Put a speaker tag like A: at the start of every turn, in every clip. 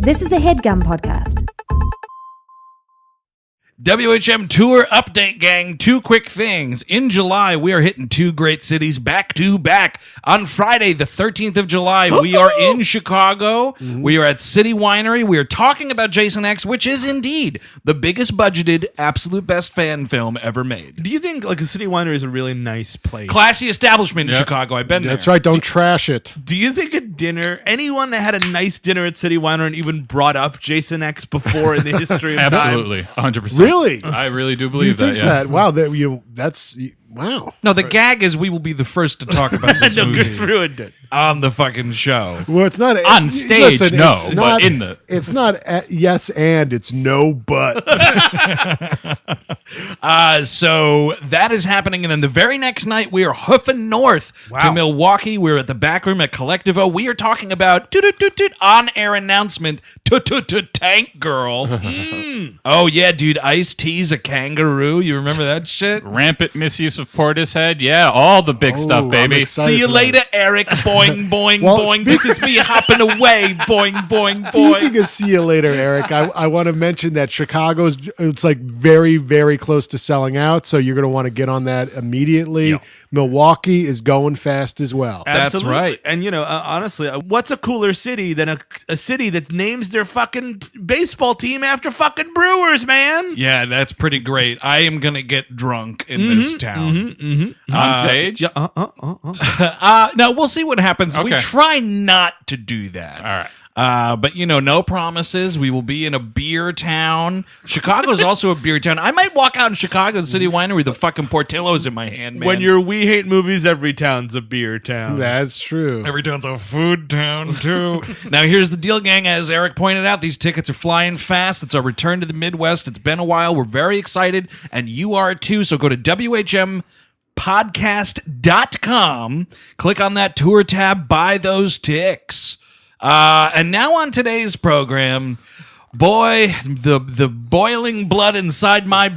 A: This is a HeadGum podcast.
B: WHM Tour Update, gang. Two quick things. In July, we are hitting two great cities back to back. On Friday, the 13th of July, we are in Chicago. Mm-hmm. We are at City Winery. We are talking about Jason X, which is indeed the biggest budgeted, absolute best fan film ever made.
C: Do you think like a City Winery is a really nice place?
B: Classy establishment in Chicago. I've been there.
D: That's right. Don't trash it.
C: Do you think a dinner, anyone that had a nice dinner at City Winery and even brought up Jason X before in the history of
E: Absolutely,
C: time?
E: 100%.
D: Really?
E: I really do believe that.
D: That. Wow. That's wow.
B: No, the gag is we will be the first to talk about this
C: No,
B: movie
C: ruined it.
B: on the fucking show.
D: Well, it's not
E: On stage, no, but in the...
D: It's not yes and, it's no but.
B: So that is happening, and then the very next night we are hoofing north to Milwaukee. We're at the back room at Collectivo. We are talking about on-air announcement Tank Girl. Oh yeah, dude, Ice-T's a kangaroo. You remember that shit?
E: Rampant misuse of Portishead. Yeah, all the big stuff, baby.
B: See you later, Eric. Boing, boing, boing. This is me hopping away. Boing, boing, boing.
D: Speaking of see you later, Eric, I want to mention that Chicago's, it's like very, very close to selling out, so you're going to want to get on that immediately. Yep. Milwaukee is going fast as well.
C: Absolutely.
B: That's right.
C: And, honestly, what's a cooler city than a city that names their fucking baseball team after fucking Brewers, man?
B: Yeah, that's pretty great. I am going to get drunk in this town.
E: On stage?
C: Yeah,
B: No, we'll see what happens.
E: Okay.
B: We try not to do that.
E: All right.
B: But, no promises. We will be in a beer town. Chicago is also a beer town. I might walk out in Chicago, the City Winery, with the fucking Portillo's in my hand, man.
C: When you're We Hate Movies, every town's a beer town.
D: That's true.
B: Every town's a food town, too. Now, here's the deal, gang. As Eric pointed out, these tickets are flying fast. It's our return to the Midwest. It's been a while. We're very excited, and you are, too. So go to WHMpodcast.com. Click on that tour tab. Buy those ticks. And now on today's program, boy, the boiling blood inside my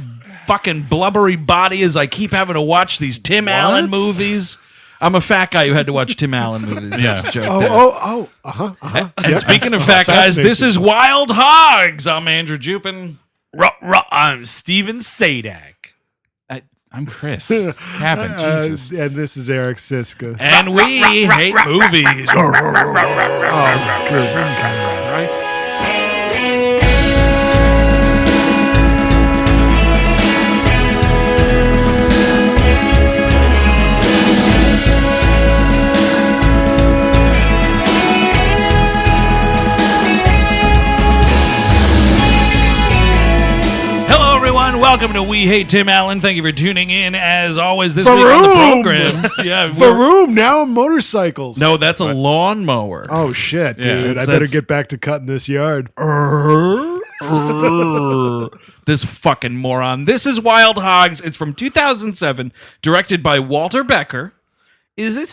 B: fucking blubbery body as I keep having to watch these Tim Allen movies. I'm a fat guy who had to watch Tim Allen movies. That's a joke. And speaking of fat guys, this is Wild Hogs. I'm Andrew Jupin.
C: I'm Steven Sadak.
E: I'm Chris Cabin. Jesus.
D: And this is Eric Siska.
B: And we hate movies.
D: Oh, good Christ.
B: Welcome to We Hate Tim Allen. Thank you for tuning in. As always, this week on the program. Yeah,
D: Vroom, now motorcycles.
B: No, that's a lawnmower.
D: Oh, shit, dude.
B: Yeah,
D: I better get back to cutting this yard.
B: This fucking moron. This is Wild Hogs. It's from 2007, directed by Walter Becker.
C: Is this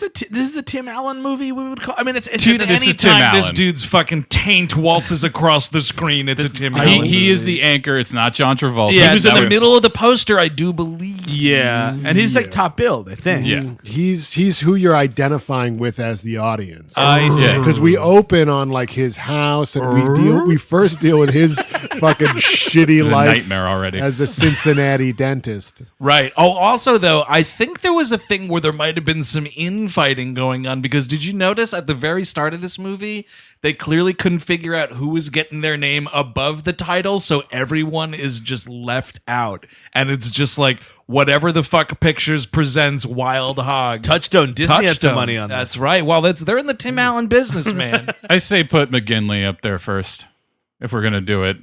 C: a Tim Allen movie? We would call. I mean, it's
B: dude.
E: This is Tim
B: Anytime this
E: Allen.
B: Dude's fucking taint waltzes across the screen, it's a Tim Allen.
E: He is the anchor. It's not John Travolta.
B: Yeah, he was in the middle of the poster, I do believe.
C: Yeah, and he's like top billed, I think.
E: Yeah.
D: He's who you're identifying with as the audience.
C: I see.
D: Because we open on like his house and we first deal with his fucking shitty
E: It's a
D: life
E: nightmare already.
D: as a Cincinnati dentist.
B: Right. Oh, also, though, I think there was a thing where there might have been some infighting going on, because did you notice at the very start of this movie, they clearly couldn't figure out who was getting their name above the title, so everyone is just left out. And it's just like, whatever the fuck Pictures presents Wild Hogs.
C: Touchstone. Disney had some money on this.
B: That's right. Well, they're in the Tim Allen business, man.
E: I say put McGinley up there first if we're going to do it.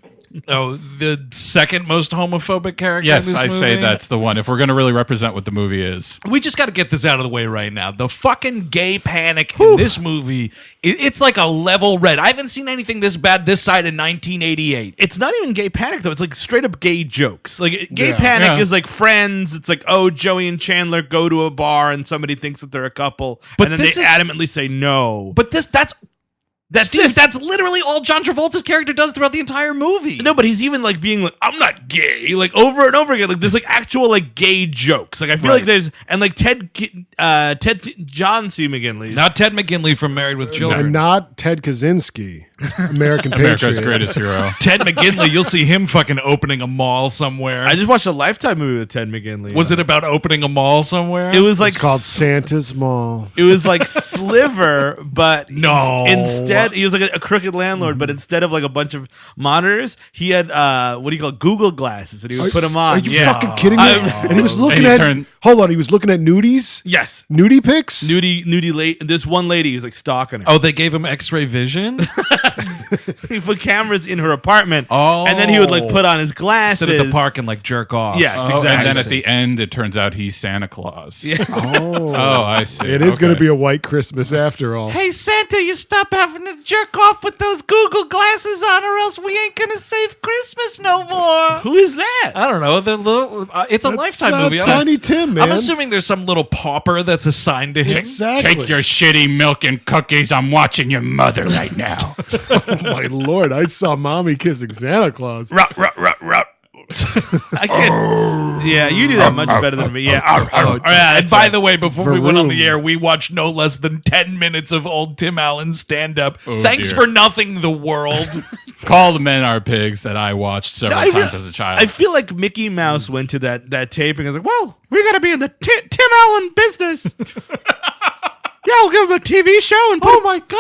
B: Oh, the second most homophobic character
E: Yes,
B: in this
E: I
B: movie?
E: say that's the one if we're going to really represent what the movie is.
B: We just got to get this out of the way right now. The fucking gay panic in this movie, it's like a level red. I haven't seen anything this bad this side of 1988.
C: It's not even gay panic, though. It's like straight up gay jokes. Like, gay
D: Yeah.
C: panic
E: Yeah.
C: is like Friends. It's like, oh, Joey and Chandler go to a bar and somebody thinks that they're a couple.
B: But
C: and then they
B: this is-
C: adamantly say no.
B: But that's Steve,
C: this.
B: that's literally all John Travolta's character does throughout the entire movie.
C: No, but he's even like being like, I'm not gay, like over and over again. Like there's like actual like gay jokes. Like I feel like there's and like John C. McGinley.
B: Not Ted McGinley from Married with Children.
D: And not Ted Kaczynski. American
E: America's
D: Patriot.
E: greatest hero.
B: Ted McGinley, you'll see him fucking opening a mall somewhere.
C: I just watched a Lifetime movie with Ted McGinley.
B: Was it about opening a mall somewhere?
C: It was like
D: It's called Santa's Mall.
C: It was like Sliver, but
B: No.
C: instead he was like a crooked landlord. But instead of like a bunch of monitors, he had what do you call it? Google glasses, and he would put them on.
D: Are you fucking kidding me? And he was looking
E: And he
D: at.
E: turned-
D: Hold on, he was looking at nudies.
C: Yes,
D: Nudie pics.
C: nudie late. This one lady was like stalking her.
B: Oh, they gave him X-ray vision.
C: He put cameras in her apartment.
B: Oh.
C: And then he would like put on his glasses.
B: Sit at the park and like jerk off.
C: Yes,
E: Oh,
C: exactly.
E: and then at the end, it turns out he's Santa Claus. Yeah.
D: Oh,
E: Oh, I see.
D: it is going to
E: Okay.
D: be a white Christmas after all.
B: Hey Santa, you stop having to jerk off with those Google glasses on, or else we ain't gonna save Christmas no more.
C: Who is that?
B: I don't know. The little, it's a
D: That's,
B: Lifetime movie.
D: Tiny Tim, man.
B: I'm assuming there's some little pauper that's assigned to him.
D: Exactly.
E: Take your shitty milk and cookies. I'm watching your mother right now.
D: Oh my lord! I saw mommy kissing Santa Claus.
C: I can't. Yeah, you do that much better than me. Yeah.
B: And by the way, before we went on the
D: Vroom.
B: air, we watched no less than 10 minutes of old Tim Allen stand-up. Thanks
E: dear.
B: for nothing, the world.
E: Call the Men Are Pigs that I watched several times as a child.
C: I feel like Mickey Mouse went to that taping and was like, well, we got to be in the Tim Allen business. Yeah, I'll give him a TV show. And
B: Oh my God!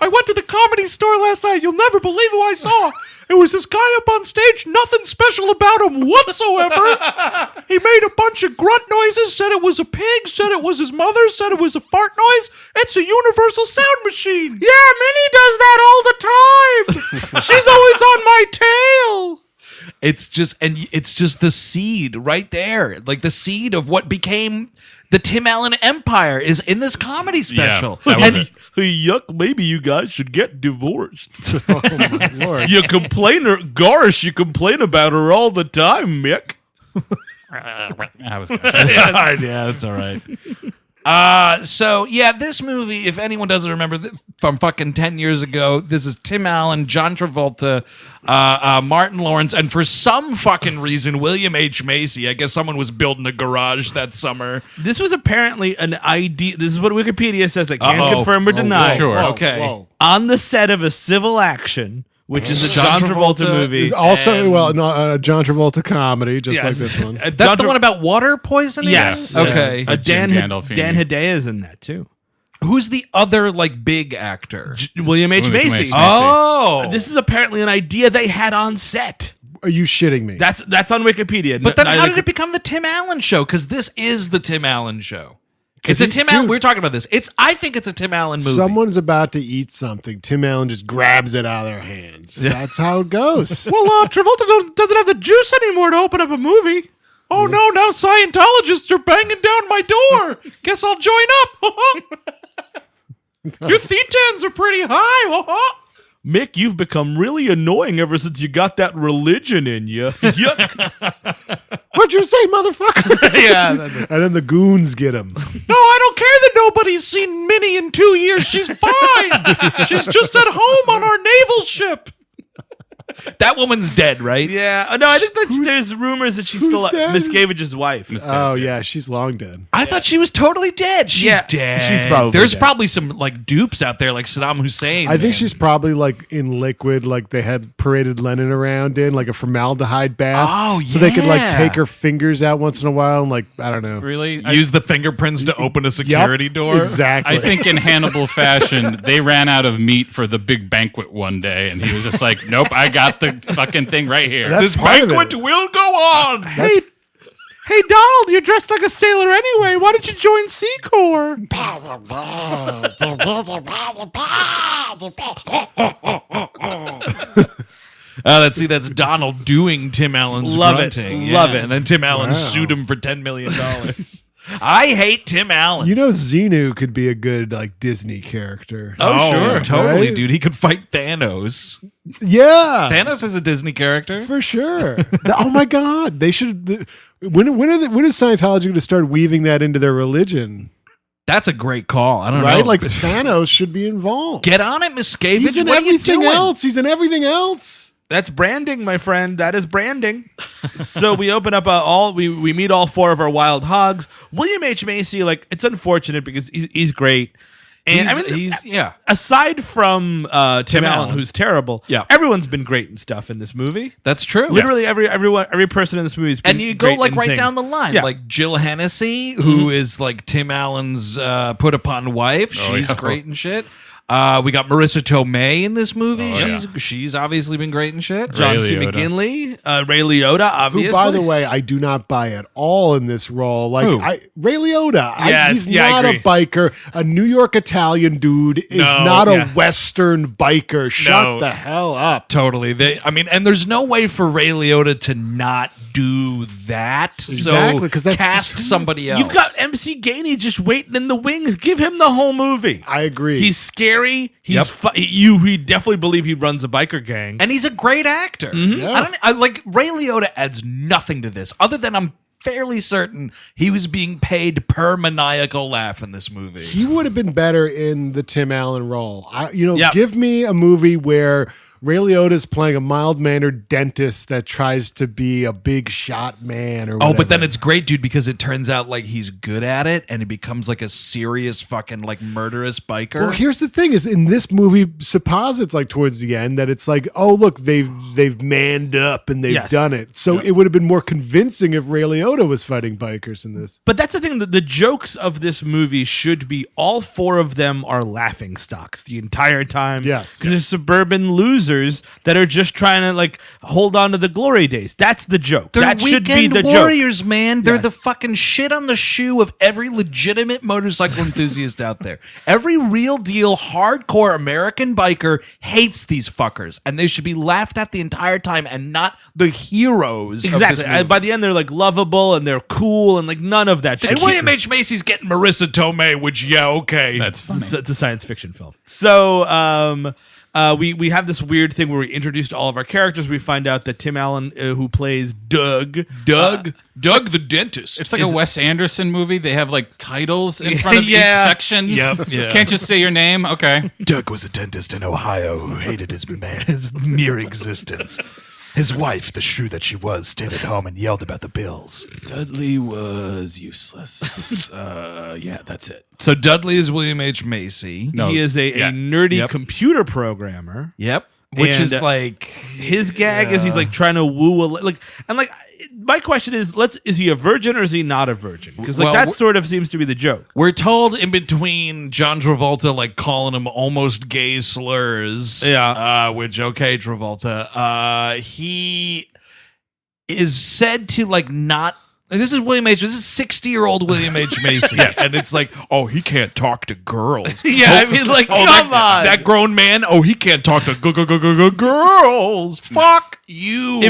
B: I went to the Comedy Store last night. You'll never believe who I saw. It was this guy up on stage. Nothing special about him whatsoever. He made a bunch of grunt noises. Said it was a pig. Said it was his mother. Said it was a fart noise. It's a universal sound machine.
C: yeah, Minnie does that all the time. She's always on my tail.
B: It's just the seed right there. Like the seed of what became the Tim Allen empire is in this comedy special.
E: that was
B: And
E: it.
C: Hey, yuck, maybe you guys should get divorced.
D: Oh my lord!
C: You you complain about her all the time, Mick.
E: I was gonna say.
B: yeah, that's all right. So yeah, this movie, if anyone doesn't remember from fucking 10 years ago, this is Tim Allen, John Travolta, Martin Lawrence, and for some fucking reason, William H. Macy. I guess someone was building a garage that summer.
C: This was apparently an idea. This is what Wikipedia says. I can't
B: Uh-oh.
C: confirm or deny.
E: Sure.
B: Okay.
C: On the set of a Civil Action, which is a
B: John
C: John Travolta
B: Travolta
C: movie.
D: Also,
C: and-
D: well, no, a John Travolta comedy, just
C: Yes.
D: like this one.
C: Uh,
B: That's
C: John
B: the
C: Tra-
B: one about water poisoning?
C: Yes.
B: Okay.
C: Dan
E: Jim Gandolfini.
C: Dan Hedaya is in that too.
B: Who's the other like big actor?
C: William H.
E: William H.
C: Macy.
E: Macy.
B: Oh,
C: This is apparently an idea they had on set.
D: Are you shitting me?
C: That's on Wikipedia.
B: But then how
C: Neither
B: did it become the Tim Allen show? Because this is the Tim Allen show. It's a Tim Allen.
D: dude.
B: We're talking about this. I think it's a Tim Allen movie.
D: Someone's about to eat something. Tim Allen just grabs it out of their hands. That's how it goes.
C: Well, Travolta doesn't have the juice anymore to open up a movie.
B: Oh no! Now Scientologists are banging down my door. Guess I'll join up. Your thetans are pretty high.
C: Mick, you've become really annoying ever since you got that religion in you. Yuck.
D: What'd you say, motherfucker?
C: Yeah.
D: And then the goons get him.
B: No, I don't care that nobody's seen Minnie in 2 years. She's fine. She's just at home on our naval ship. That woman's dead, right?
C: Yeah. No, I think there's rumors that she's
D: who's
C: still
D: dead?
C: Miscavige's wife.
D: Oh, yeah, she's long dead.
B: I thought she was totally dead. She's
C: Yeah,
B: dead.
C: she's probably
B: There's
C: dead.
B: probably some like dupes out there, like Saddam Hussein.
D: I think
B: man.
D: she's probably like in liquid, like they had paraded Lenin around in, like a formaldehyde bath.
B: Oh,
D: So they could like
B: yeah.
D: take her fingers out once in a while and like, I don't know.
E: Really?
B: use the fingerprints to open a security door.
D: Exactly.
E: I think in Hannibal fashion, they ran out of meat for the big banquet one day, and he was just like, "Nope, I got the fucking thing right here."
D: That's
B: This
D: part of it.
B: banquet will go on.
D: That's-
C: Hey, Donald, you're dressed like a sailor anyway. Why don't you join Sea Corps?
B: That's Donald doing Tim Allen's
C: Love it.
B: grunting.
C: Love it.
B: And then Tim Allen sued him for $10 million. I hate Tim Allen.
D: You know, Xenu could be a good like Disney character.
C: Oh, sure.
B: Totally,
D: Right?
B: dude. He could fight Thanos.
D: Yeah,
B: Thanos is a Disney character.
D: for sure. Oh my God, they should. When is Scientology going to start weaving that into their religion?
B: That's a great call. I don't
D: Right,
B: know.
D: like Thanos should be involved.
B: Get on it, Miscavige.
D: He's in
B: What are you
D: everything
B: doing?
D: else. He's in everything else.
C: That's branding, my friend. That is branding. So we open up we meet all four of our wild hogs. William H. Macy, like, it's unfortunate because he's great. And
B: he's
C: aside from Tim Allen,
B: Allen.
C: who's terrible,
B: Yeah.
C: everyone's been great and stuff in this movie.
B: that's true.
C: Literally every person in this movie has been
B: And you go
C: great
B: like
C: in
B: right
C: things.
B: down the line,
C: Yeah.
B: like Jill Hennessy, who is like Tim Allen's put upon wife. She's
E: yeah.
B: great and shit. We got Marissa Tomei in this movie. She's obviously been great and shit.
C: John
E: Ray
C: C.
E: Liotta.
C: McGinley, Ray Liotta, obviously.
D: Who, by the way, I do not buy at all in this role. Like
B: Who?
D: Ray Liotta,
C: Yes,
D: he's
C: I
D: not a
C: agree.
D: biker. A New York Italian dude is
B: No,
D: not
C: yeah.
D: a Western biker. Shut
B: No.
D: the hell up.
B: Totally. And there's no way for Ray Liotta to not do that.
D: Exactly, 'cause
B: so
D: that's
B: cast
D: just-
B: somebody else.
C: You've got MC Gainey just waiting in the wings. Give him the whole movie.
D: I agree.
C: He's scary. He's
B: Yep.
C: we definitely believe he runs a biker gang.
B: and he's a great actor.
D: Yeah.
B: I like Ray Liotta adds nothing to this other than I'm fairly certain he was being paid per maniacal laugh in this movie.
D: He would have been better in the Tim Allen role.
C: Yep.
D: Give me a movie where Ray Liotta is playing a mild-mannered dentist that tries to be a big shot man or whatever.
B: Oh, but then it's great, dude, because it turns out like he's good at it and he becomes like a serious fucking like murderous biker.
D: Well, here's the thing: is in this movie, supposits like towards the end that it's like, oh look, they've manned up and they've
C: Yes.
D: done it. So it would have been more convincing if Ray Liotta was fighting bikers in this.
C: But that's the thing, that the jokes of this movie should be all four of them are laughing stocks the entire time.
D: Yes.
C: Because they're suburban losers that are just trying to like hold on to the glory days. That's the joke.
B: They're
C: that should be
B: weekend
C: the joke.
B: warriors, man. They're
C: Yes.
B: the fucking shit on the shoe of every legitimate motorcycle enthusiast out there. Every real deal, hardcore American biker hates these fuckers, and they should be laughed at the entire time and not the heroes.
C: Exactly.
B: Of this movie.
C: By the end, they're like lovable and they're cool and like none of that shit.
B: And William H. Macy's getting Marissa Tomei, which okay.
E: That's funny.
C: It's a science fiction film. So we have this weird thing where we introduced all of our characters. We find out that Tim Allen, who plays Doug,
B: Doug the dentist.
E: It's like a Wes Anderson movie. They have like titles in front of
C: Yeah.
E: each section.
B: Yep, yeah.
E: Can't just say your name. Okay.
B: Doug was a dentist in Ohio who hated his mere existence. His wife, the shrew that she was, stayed at home and yelled about the bills.
E: Dudley was useless. Yeah, that's it.
B: So Dudley is William H. Macy.
E: No,
C: he is a nerdy
B: Yep.
C: computer programmer.
B: Yep. Which
C: And,
B: is like
C: His gag is he's like trying to woo my question is is he a virgin or is he not a virgin? Because like
B: Well,
C: that sort of seems to be the joke.
B: we're told in between John Travolta like calling him almost gay slurs.
C: Yeah.
B: Which Travolta. He is said to like not. And this is William H. This is 60-year-old William H. Macy. Yes. And it's like, oh, he can't talk to girls.
C: Yeah, I mean, like, come on.
B: That grown man, oh, he can't talk to girls. Fuck you.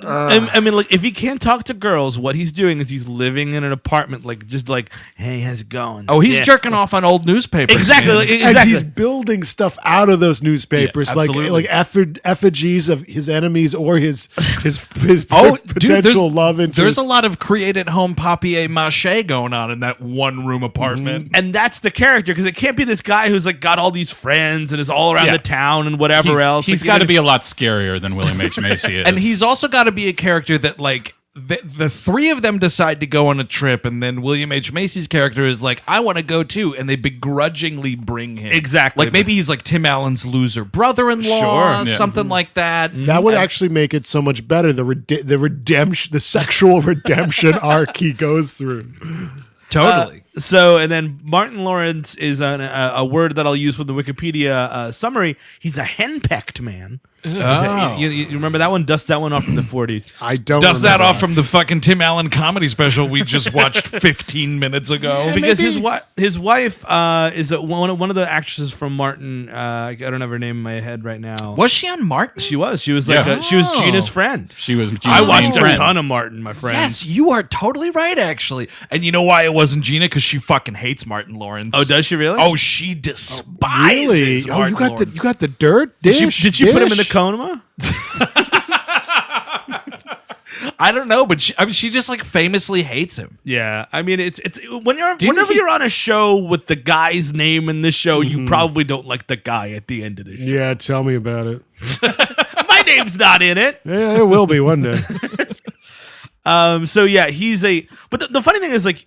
C: I mean, like, if he can't talk to girls, what he's doing is he's living in an apartment, like, just like, hey, how's it going?
B: Oh, he's
C: Yeah.
B: jerking off on old newspapers.
C: Exactly.
B: man.
C: Like,
D: And
C: exactly.
D: he's building stuff out of those newspapers,
B: Yes,
D: like
B: absolutely.
D: effigies of his enemies or his
B: Oh,
D: potential love interest.
B: There's a lot of create-at-home papier-mâché going on in that one-room apartment.
C: And that's the character, because it can't be this guy who's like got all these friends and is all around
E: Yeah.
C: the town and whatever else.
E: He's
C: Like,
E: got to
C: you
E: be a lot scarier than William H. Macy is.
B: And he's also got to be a character that, like, the three of them decide to go on a trip, and then William H. Macy's character is like, I want to go too, and they begrudgingly bring him.
C: Exactly.
B: Like, maybe he's like Tim Allen's loser brother-in-law,
C: Sure,
E: yeah.
B: something like that.
D: That would actually make it so much better. The redemption, the sexual redemption arc he goes through.
B: Totally.
C: So, and then Martin Lawrence is a word that I'll use from the Wikipedia summary. He's a henpecked man.
B: Oh.
C: You remember that one? Dust that one off from the 40s.
D: I don't
B: Dust that
D: remember
B: off from the fucking Tim Allen comedy special we just watched 15 minutes ago.
C: Because his wife is one of the actresses from Martin. I don't have her name in my head right now.
B: Was she on Martin?
C: She was. She was like
E: Yeah.
C: she was
B: Oh.
C: Gina's friend.
E: She was.
C: I
E: Gina's
C: watched
E: main
C: a
E: friend.
C: ton of Martin, my friend.
B: Yes, you are totally right, actually. And you know why it wasn't Gina? Because she fucking hates Martin Lawrence.
C: Oh, does she really?
B: Oh, she despises
D: Really? Oh,
B: Martin
D: you got
B: Lawrence.
D: you got the dirt.
C: did
D: Dish,
C: did she put him in the
D: dish?
C: coma?
B: I don't know, but she just like famously hates him.
C: Yeah, I mean it's whenever you're on a show with the guy's name in the show, you probably don't like the guy at the end of the show.
D: Yeah, tell me about it.
C: My name's not in it.
D: Yeah, it will be one day.
C: So yeah, he's a. But the funny thing is, like,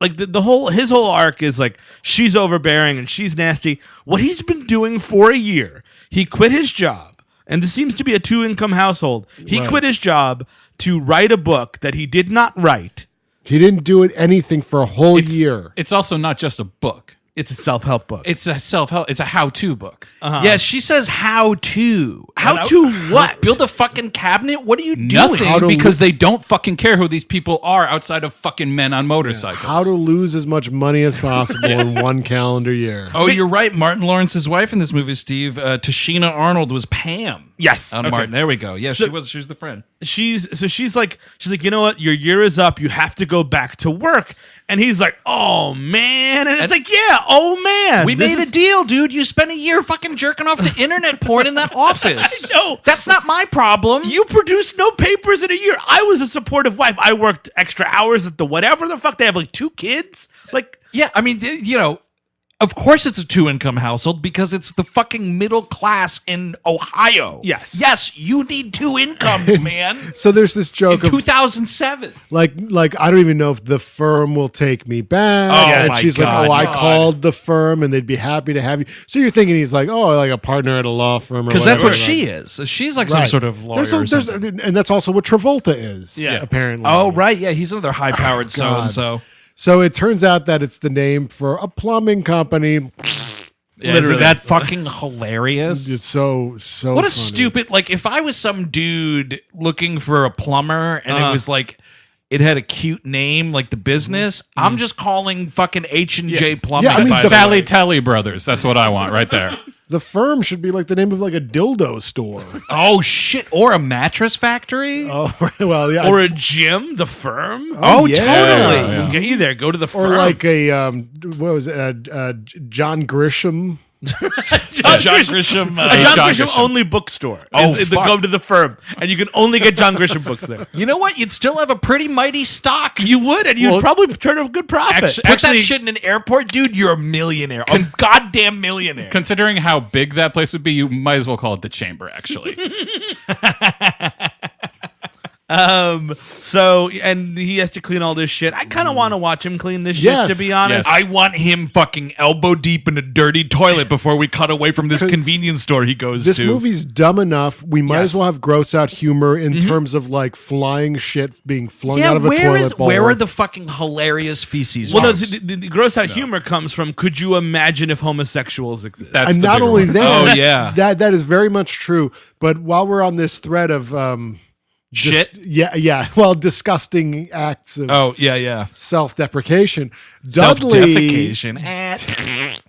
C: like his whole arc is like she's overbearing and she's nasty. What he's been doing for a year, he quit his job, and this seems to be a 2-income household. He quit his job to write a book that he did not write.
D: He didn't do anything for a whole year.
E: It's also not just a book.
C: It's a self-help book.
E: It's a self-help. It's a how-to book.
B: Yeah, she says how to.
C: How to what?
B: Build a fucking cabinet? What are you doing?
E: Nothing, because they don't fucking care who these people are outside of fucking men on motorcycles.
D: How to lose as much money as possible in one calendar year.
B: Oh, you're right. Martin Lawrence's wife in this movie, Steve, Tashina Arnold, was Pam.
C: Yes.
B: On
C: Okay.
B: Martin. There we go. Yeah,
C: So-
B: she was the friend.
C: She's like, you know what? Your year is up. You have to go back to work. And he's like, oh man. And it's like, yeah, oh man.
B: We
C: This
B: made a
C: is-
B: deal, dude. You spent a year fucking jerking off to internet porn in that office.
C: I know.
B: That's not my problem.
C: You produced no papers in a year. I was a supportive wife. I worked extra hours at the whatever the fuck. They have like 2 kids. Like,
B: Yeah, I mean, you know, of course it's a 2-income household because it's the fucking middle class in Ohio.
C: Yes.
B: Yes, you need 2 incomes, man.
D: So there's this
B: In
D: joke of
B: 2007.
D: like I don't even know if the firm will take me back.
B: Oh,
D: and
B: my
D: she's
B: God.
D: like, oh, I called the firm and they'd be happy to have you. So you're thinking he's like, oh, like a partner at a law firm,
B: Because that's what
D: whatever.
B: she is. So she's like some
D: Right.
B: sort of lawyer or something.
D: and that's also what Travolta is.
C: Yeah.
D: apparently.
B: Oh, right. Yeah, he's another high-powered so-and-so.
D: So it turns out that it's the name for a plumbing company.
B: Yeah,
C: Literally.
B: isn't that fucking hilarious?
D: It's so
B: What a
D: funny.
B: stupid, like, if I was some dude looking for a plumber and it was like, it had a cute name, like the business, I'm just calling fucking H&J Plumbing.
D: Yeah, I mean,
B: by
D: the-
B: the way.
E: Sally Telly Brothers. That's what I want right there.
D: The firm should be like the name of like a dildo store.
B: Oh, shit. Or a mattress factory?
D: Oh, right, well, yeah.
C: or a gym, the firm.
B: Oh,
D: yeah.
B: totally.
C: We'll get you there. Go to the
D: or
C: firm.
D: like a what was it? John Grisham.
B: John Grisham.
C: a John
E: John
C: Grisham
E: Grisham.
C: only bookstore.
B: Oh,
C: is the
B: fuck.
C: go to the firm, and you can only get John Grisham books there.
B: You know what? You'd still have a pretty mighty stock.
C: You would, and you'd
E: Well,
C: probably turn a good profit.
E: actually-
B: Put that shit in an airport, dude, you're a millionaire. A goddamn millionaire.
E: Considering how big that place would be, you might as well call it the Chamber, actually.
C: So, and he has to clean all this shit. I kind of want to watch him clean this
D: Yes.
C: shit, to be honest.
B: I want him fucking elbow deep in a dirty toilet before we cut away from this convenience store he goes
D: This
B: to.
D: movie's dumb enough. We might as well have gross out humor in terms of like flying shit being flung out of a toilet bowl.
B: where are the fucking hilarious feces?
C: Well, no,
B: jars?
C: the gross out humor comes from, could you imagine if homosexuals exist?
E: That's
D: and
E: the
D: not
E: bigger
D: only
E: one.
D: that,
B: Oh, yeah.
D: that is very much true. But while we're on this thread of
B: Shit?
D: yeah, well, disgusting acts of
B: Oh, yeah.
D: self-deprecation, Dudley.
B: Self-defecation.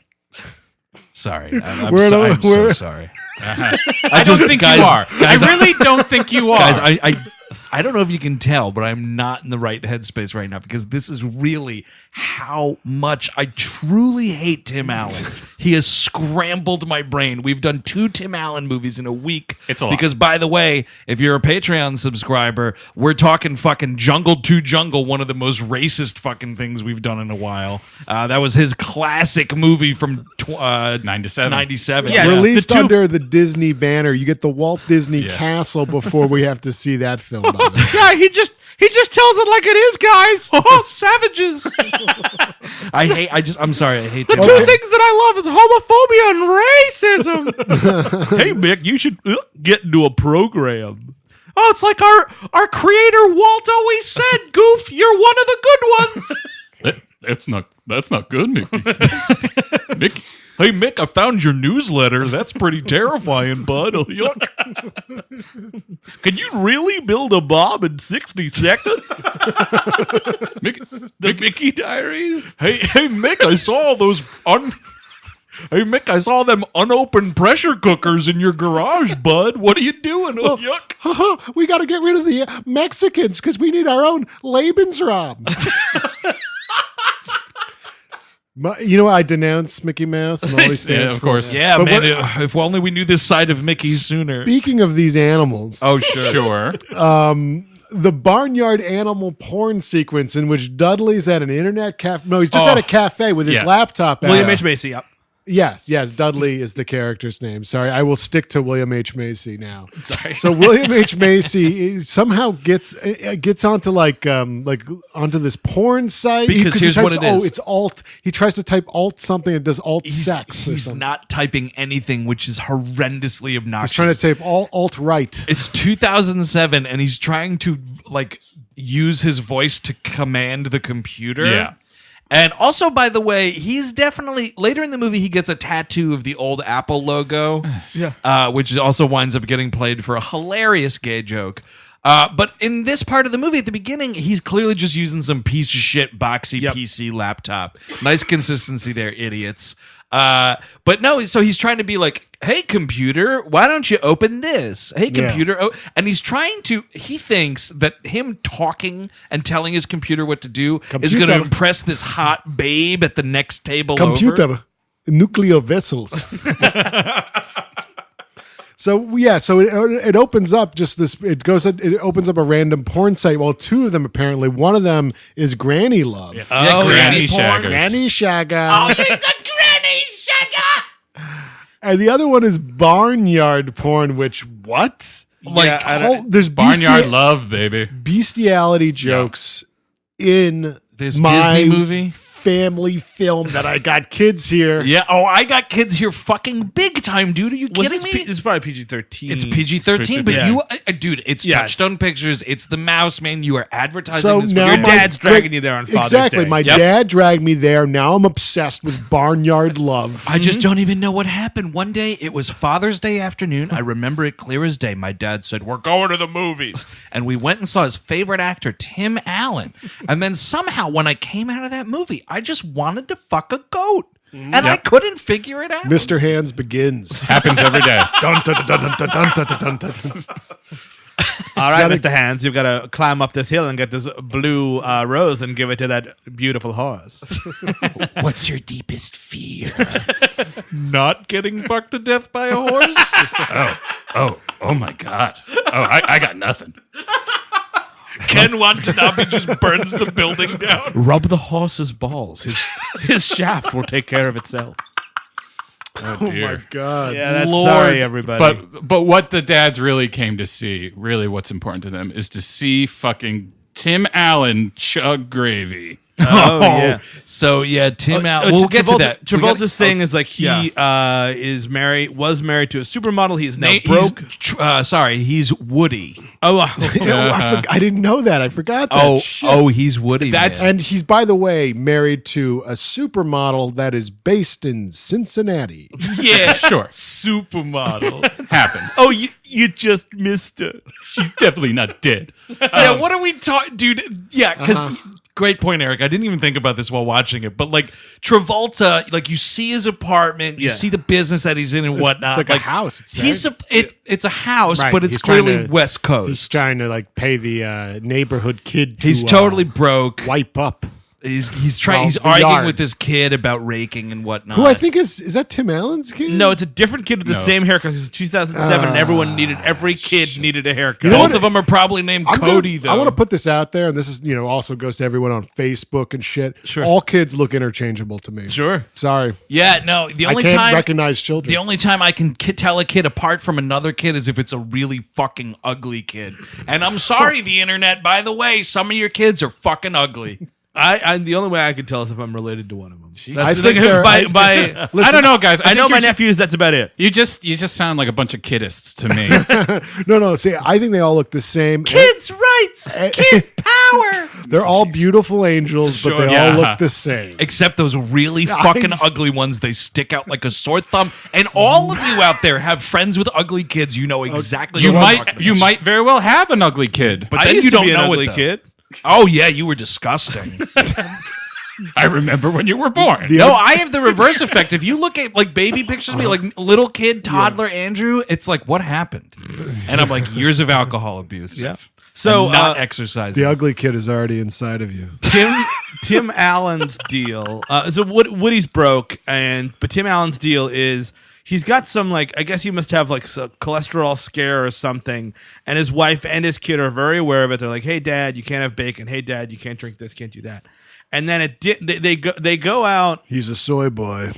B: Sorry. I'm
D: We're-
B: so
D: we're-
B: sorry.
E: I don't think
B: guys-
E: you are.
B: guys,
E: I really don't think you are.
B: Guys, I don't know if you can tell, but I'm not in the right headspace right now because this is really how much I truly hate Tim Allen. He has scrambled my brain. We've done 2 Tim Allen movies in a week.
E: It's a lot.
B: Because, by the way, if you're a Patreon subscriber, we're talking fucking Jungle to Jungle, one of the most racist fucking things we've done in a while. That was his classic movie from
E: 97.
B: 97.
C: Yeah,
D: Released
C: the two-
D: under the Disney banner. You get the Walt Disney
E: Yeah.
D: Castle before we have to see that film. by the way.
C: yeah, he just tells it like it is, guys.
B: Oh, savages! I'm sorry. I hate
C: The
B: Tim
C: two
B: Allen.
C: things that I love is homophobia and racism. Hey, Mick, you should get into a program.
B: Oh, it's like our creator Walt always said, "Goof, you're one of the good ones."
E: That's not good, Mickey. Mickey.
B: Hey, Mick, I found your newsletter. That's pretty terrifying, bud. Yuck.
C: Can you really build a bomb in 60 seconds?
E: Mickey.
C: The Mickey Diaries?
B: Hey, Mick, I saw all those Hey, Mick, I saw them unopened pressure cookers in your garage, bud. What are you doing? Oh, yuck.
D: We got to get rid of the Mexicans because we need our own Lebensraum. You know, I denounce Mickey Mouse and all he
E: Yeah,
D: stands
E: of
D: for.
E: course.
B: Yeah,
D: But
B: man.
D: what-
B: If only we knew this side of Mickey sooner.
D: Speaking of these animals,
B: Oh, sure.
E: Sure.
D: the barnyard animal porn sequence in which Dudley's at an internet cafe. No, he's just
E: Oh.
D: at a cafe with his
E: Yeah.
D: laptop out.
C: William H. Macy, yep.
D: Yes, Dudley is the character's name. Sorry, I will stick to William H. Macy now. Sorry. So William H. Macy somehow gets onto onto this porn site
B: Because here's what it is.
D: Oh, it's alt. He tries to type alt something. It does alt sex.
B: He's not typing anything, which is horrendously obnoxious.
D: He's trying to type alt right.
B: It's 2007, and he's trying to use his voice to command the computer.
E: Yeah.
B: And also, by the way, he's definitely later in the movie he gets a tattoo of the old Apple logo, which also winds up getting played for a hilarious gay joke. But in this part of the movie, at the beginning, he's clearly just using some piece of shit boxy PC laptop. Nice consistency there, idiots. But no, so he's trying to be like, hey, computer, why don't you open this? Hey, computer. And he's trying to, he thinks that him talking and telling his computer what to do is going to impress this hot babe at the next table over.
D: Nuclear vessels. So it opens up just this. It opens up a random porn site. Well, two of them apparently. One of them is Granny Love.
E: Yeah.
B: Yeah,
E: Granny
B: porn.
E: Shaggers.
D: Granny Shagger.
B: Oh, he's a Granny Shagger.
D: And the other one is Barnyard porn. Which what? There's
E: Barnyard Love, baby.
D: bestiality jokes in
B: This
D: my
B: Disney movie.
D: family film that I got kids here.
B: Yeah. Oh, I got kids here fucking big time, dude. Are you
C: Was
B: kidding
C: this
B: me?
C: it's probably PG-13.
B: It's PG-13, but
C: Yeah.
B: you, dude, it's
C: Yes.
B: Touchstone Pictures. It's the Mouse, man. You are advertising
D: So
B: this.
D: now
C: Your
B: for
D: my
C: dad's dragging you there on Father's
D: exactly.
C: Day.
D: My
B: Yep.
D: dad dragged me there. Now I'm obsessed with Barnyard Love.
B: I just don't even know what happened. One day, it was Father's Day afternoon. I remember it clear as day. My dad said, "We're going to the movies." And we went and saw his favorite actor, Tim Allen. And then somehow, when I came out of that movie, I just wanted to fuck a goat. And I couldn't figure it out.
D: Mr. Hands begins.
E: Happens every day.
D: Dun, dun, dun, dun, dun, dun, dun, dun, dun.
C: All right, Mr. Hands, you've got to climb up this hill and get this blue rose and give it to that beautiful horse.
B: What's your deepest fear? Not getting fucked to death by a horse?
E: Oh my God. Oh, I got nothing.
B: Ken Watanabe just burns the building down.
C: Rub the horse's balls. His shaft will take care of itself.
E: Oh,
D: Oh
E: dear.
D: my God.
C: Yeah, that's
B: Lord.
C: sorry, everybody.
E: But what the dads really came to see, really what's important to them, is to see fucking Tim Allen chug gravy.
C: Oh, yeah.
B: So yeah, Tim Allen. We'll get to that.
C: Travolta's thing is like he was married to a supermodel. He's now broke.
B: He's Woody.
D: I didn't know that. I forgot that. Shit.
B: He's Woody.
C: That's-
B: man.
D: And he's, by the way, married to a supermodel that is based in Cincinnati.
B: yeah,
E: Sure.
B: supermodel.
E: Happens.
C: Oh, you just missed it.
E: She's definitely not dead.
B: Yeah, what are we talking, dude? Yeah, because great point, Eric. I didn't even think about this while watching it, but like Travolta, like you see his apartment, you
C: Yeah.
B: see the business that he's in and whatnot.
D: It's like a house.
B: It's a house,
D: Right,
B: but it's
D: he's trying
B: clearly
D: to-
B: West
D: He's
B: Coast.
D: trying to like pay the neighborhood kid to
B: He's totally broke.
D: wipe up.
B: He's trying.
D: Well,
B: He's
D: the
B: arguing
D: yard.
B: with this kid about raking and whatnot.
D: Who I think is that Tim Allen's kid?
C: No, it's a different kid with the
E: No.
C: same haircut. It was 2007, and every kid needed a haircut.
B: both of them are probably named Cody. Though
D: I want to put this out there, and this is also goes to everyone on Facebook and shit.
C: Sure.
D: All kids look interchangeable to me.
C: Sure.
D: Sorry,
B: Yeah, no. The
D: I
B: only
D: can't
B: time
D: recognize children.
B: The only time I can tell a kid apart from another kid is if it's a really fucking ugly kid. And I'm sorry, the internet. By the way, some of your kids are fucking ugly.
C: I the only way I could tell is if I'm related to one of them.
D: I
C: the
D: think
C: thing.
D: they're-
C: By,
D: I-
C: by,
D: just-
E: I don't know, guys.
C: I know
E: think
C: my
E: you're just-
C: nephews. That's about it.
E: You just sound like a bunch of kiddists to me.
D: No. See, I think they all look the same.
B: Kids' rights, kid power.
D: They're all beautiful angels, but
E: Sure,
D: they
E: yeah.
D: all look the same.
B: Except those really
D: I
B: fucking
D: just-
B: ugly ones. They stick out like a sore thumb. And all of you out there have friends with ugly kids. You know exactly
E: you
B: what I'm talking
E: might
B: about.
E: very well have an ugly kid.
B: But
C: I
B: then
C: used
B: you
C: to
B: don't
C: be an
B: know
C: ugly
B: it, though.
C: kid.
B: Oh, yeah, you were disgusting.
E: I remember when you were born.
B: No, I have the reverse effect. If you look at like baby pictures of me, like little kid, toddler Andrew, it's like, what happened? And I'm like, years of alcohol abuse.
C: Yeah. So
B: And not exercising.
D: The ugly kid is already inside of you.
C: Tim Allen's deal. So Woody's broke, but Tim Allen's deal is he's got some I guess he must have like a cholesterol scare or something, and his wife and his kid are very aware of it. They're like, "Hey, Dad, you can't have bacon. Hey, Dad, you can't drink this, can't do that." And then they go out.
D: He's a soy boy.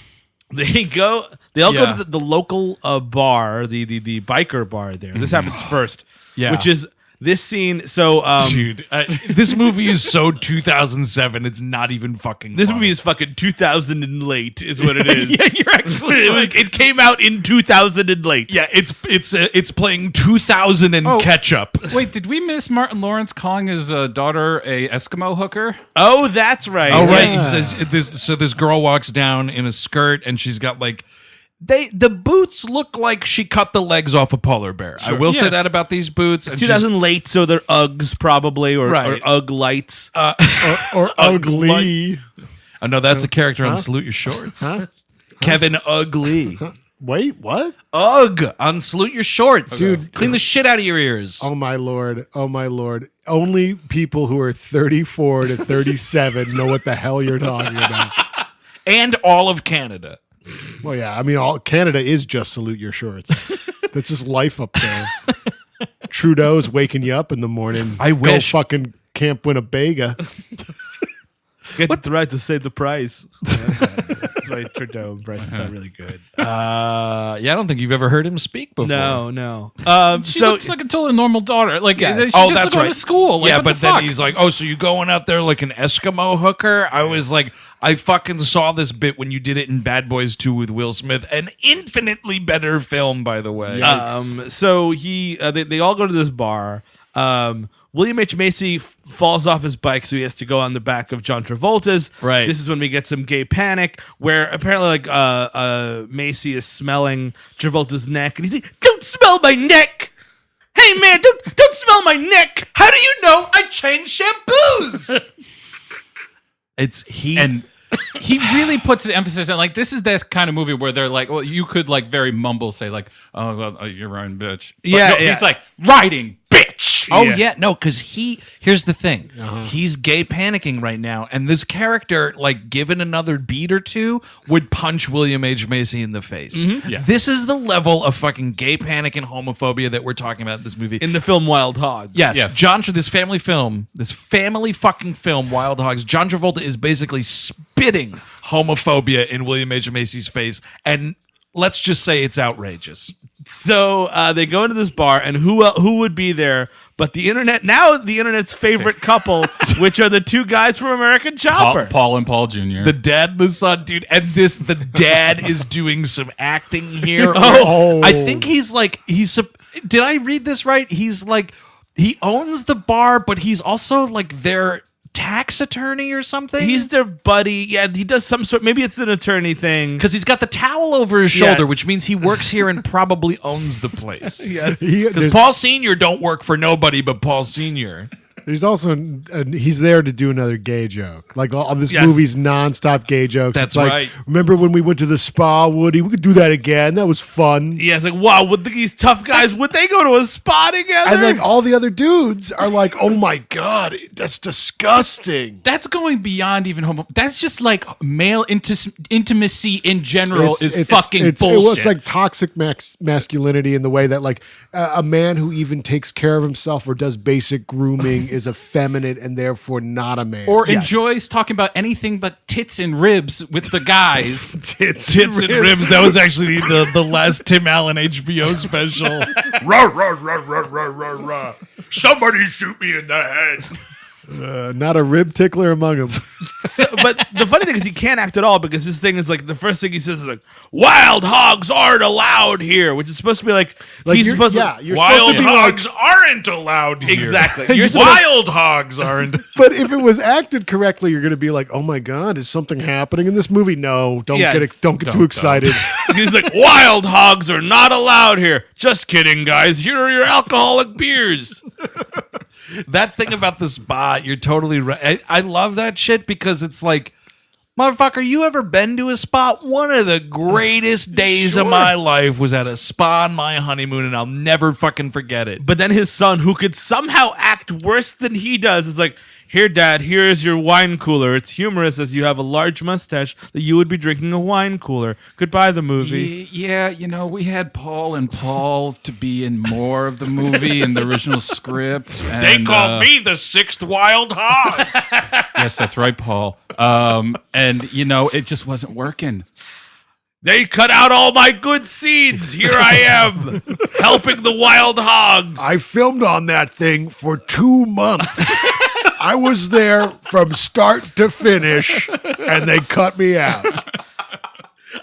C: They all go
B: Yeah.
C: to the local bar, the biker bar there. This happens first.
B: Yeah.
C: Which is this scene. So,
B: Dude, this movie is so 2007. It's not even fucking.
C: this
B: funny.
C: movie is fucking 2000 and late, is what it is.
B: Yeah, you're actually.
C: It came out in 2000 and late.
B: Yeah, it's playing 2000 and
E: Oh.
B: ketchup.
E: Wait, did we miss Martin Lawrence calling his daughter a Eskimo hooker?
C: Oh, that's right.
B: Oh right,
D: Yeah.
B: he says this. So this girl walks down in a skirt, and she's got like the boots look like she cut the legs off a polar bear. I will say
E: Yeah.
B: that about these boots. And she's-
C: 2000 late, so they're Uggs probably, or
B: Right.
C: Ugg lights.
D: or ugly.
B: Oh no, that's a character on Salute Your Shorts. Kevin Ugly.
D: Wait, what?
B: Ugh on Salute Your Shorts.
D: Dude.
B: Clean the shit out of your ears.
D: Oh my lord! Oh my lord! Only people who are 34 to 37 know what the hell you're talking about.
B: And all of Canada.
D: Well, yeah, I mean, all Canada is just Salute Your Shorts. That's just life up there. Trudeau's waking you up in the morning.
B: I wish.
D: Go fucking Camp Winnebago.
C: Get the right to say the price. That's my Trudeau impression's not really good.
B: Yeah, I don't think you've ever heard him speak before.
C: No.
E: She
C: So
E: looks like a totally normal daughter. Like,
C: Yes.
E: she's
B: Oh,
E: just
B: that's
E: going
B: right.
E: to school. Like,
B: yeah,
E: what
B: but
E: the
B: then
E: fuck?
B: he's like, "Oh, so you going out there like an Eskimo hooker?" I was like, I fucking saw this bit when you did it in Bad Boys 2 with Will Smith, an infinitely better film, by the way.
C: So they all go to this bar. William H. Macy falls off his bike, so he has to go on the back of John Travolta's.
B: Right.
C: This is when we get some gay panic, where apparently Macy is smelling Travolta's neck, and he's like, "Don't smell my neck! Hey man, don't smell my neck!"
B: How do you know I changed shampoos?
E: and he really puts the emphasis on, like, this is that kind of movie where they're like, well, you could like very mumble say like, "Oh, well, you're riding, bitch." But
C: Yeah,
E: no,
C: yeah.
E: he's like riding, bitch.
B: Oh
C: Yeah.
B: yeah, no, because here's the thing, he's gay panicking right now, and this character, like, given another beat or two, would punch William H. Macy in the face.
E: Yeah.
B: This is the level of fucking gay panic and homophobia that we're talking about in this movie.
C: In the film Wild Hogs.
B: Yes,
E: Yes.
B: John, this family fucking film, Wild Hogs, John Travolta is basically spitting homophobia in William H. Macy's face, and let's just say it's outrageous.
C: So they go into this bar, and who would be there but the internet? Now the internet's favorite couple, which are the two guys from American Chopper.
E: Paul and Paul Jr.
B: The dad and the son, dude, and the dad is doing some acting here.
D: Oh.
B: I think did I read this right? He's like, he owns the bar, but he's also like their tax attorney or something.
C: He's their buddy. Yeah, he does some sort. Maybe it's an attorney thing.
B: because he's got the towel over his
C: Yeah.
B: shoulder, which means he works here and probably owns the place.
C: Yes.
B: Because
D: There's,
B: Paul Senior don't work for nobody but Paul Senior.
D: there's also he's there to do another gay joke. Like all this
C: Yes.
D: movie's nonstop gay jokes.
B: That's
D: It's like,
B: right.
D: Remember when we went to the spa, Woody? We could do that again. That was fun.
C: Yeah, it's like, wow, would these tough guys, would they go to a spa together?
D: And like all the other dudes are like, "Oh my god, that's disgusting."
E: That's going beyond even homo. That's just like male intimacy in general is fucking bullshit.
D: It's like toxic masculinity in the way that like a man who even takes care of himself or does basic grooming is effeminate and therefore not a man.
E: or enjoys talking about anything but tits and ribs with the guys.
D: tits,
B: Tits and ribs. That was actually the last Tim Allen HBO special. Rah, rah, rah, rah, rah, rah, rah. Somebody shoot me in the head.
D: Not a rib tickler among them.
C: But the funny thing is he can't act at all because his thing is like the first thing he says is like, "Wild hogs aren't allowed here," which is supposed to be like he's
D: you're-
C: supposed
D: yeah,
C: to.
D: you're
B: Wild
D: supposed to be
B: hogs aren't allowed here.
C: Exactly. You're supposed to-
B: Wild hogs aren't.
D: But if it was acted correctly, you're going to be like, "Oh my god, is something happening in this movie?" No, don't
C: Yeah,
D: don't get too excited.
C: He's like, "Wild hogs are not allowed here." Just kidding, guys. Here are your alcoholic beers.
B: That thing about the spa, you're totally right. I love that shit because it's like, motherfucker, you ever been to a spa? One of the greatest days of my life was at a spa on my honeymoon, and I'll never fucking forget it.
C: But then his son, who could somehow act worse than he does, is like, "Here, Dad, here is your wine cooler. It's humorous as you have a large mustache that you would be drinking a wine cooler. Goodbye, the movie."
E: Yeah, you know, we had Paul and Paul to be in more of the movie in the original script.
B: They
E: and,
B: called me the sixth wild hog.
E: Yes, that's right, Paul. And you know, it just wasn't working.
C: They cut out all my good scenes. Here I am, helping the wild hogs.
D: I filmed on that thing for 2 months. I was there from start to finish, and they cut me out.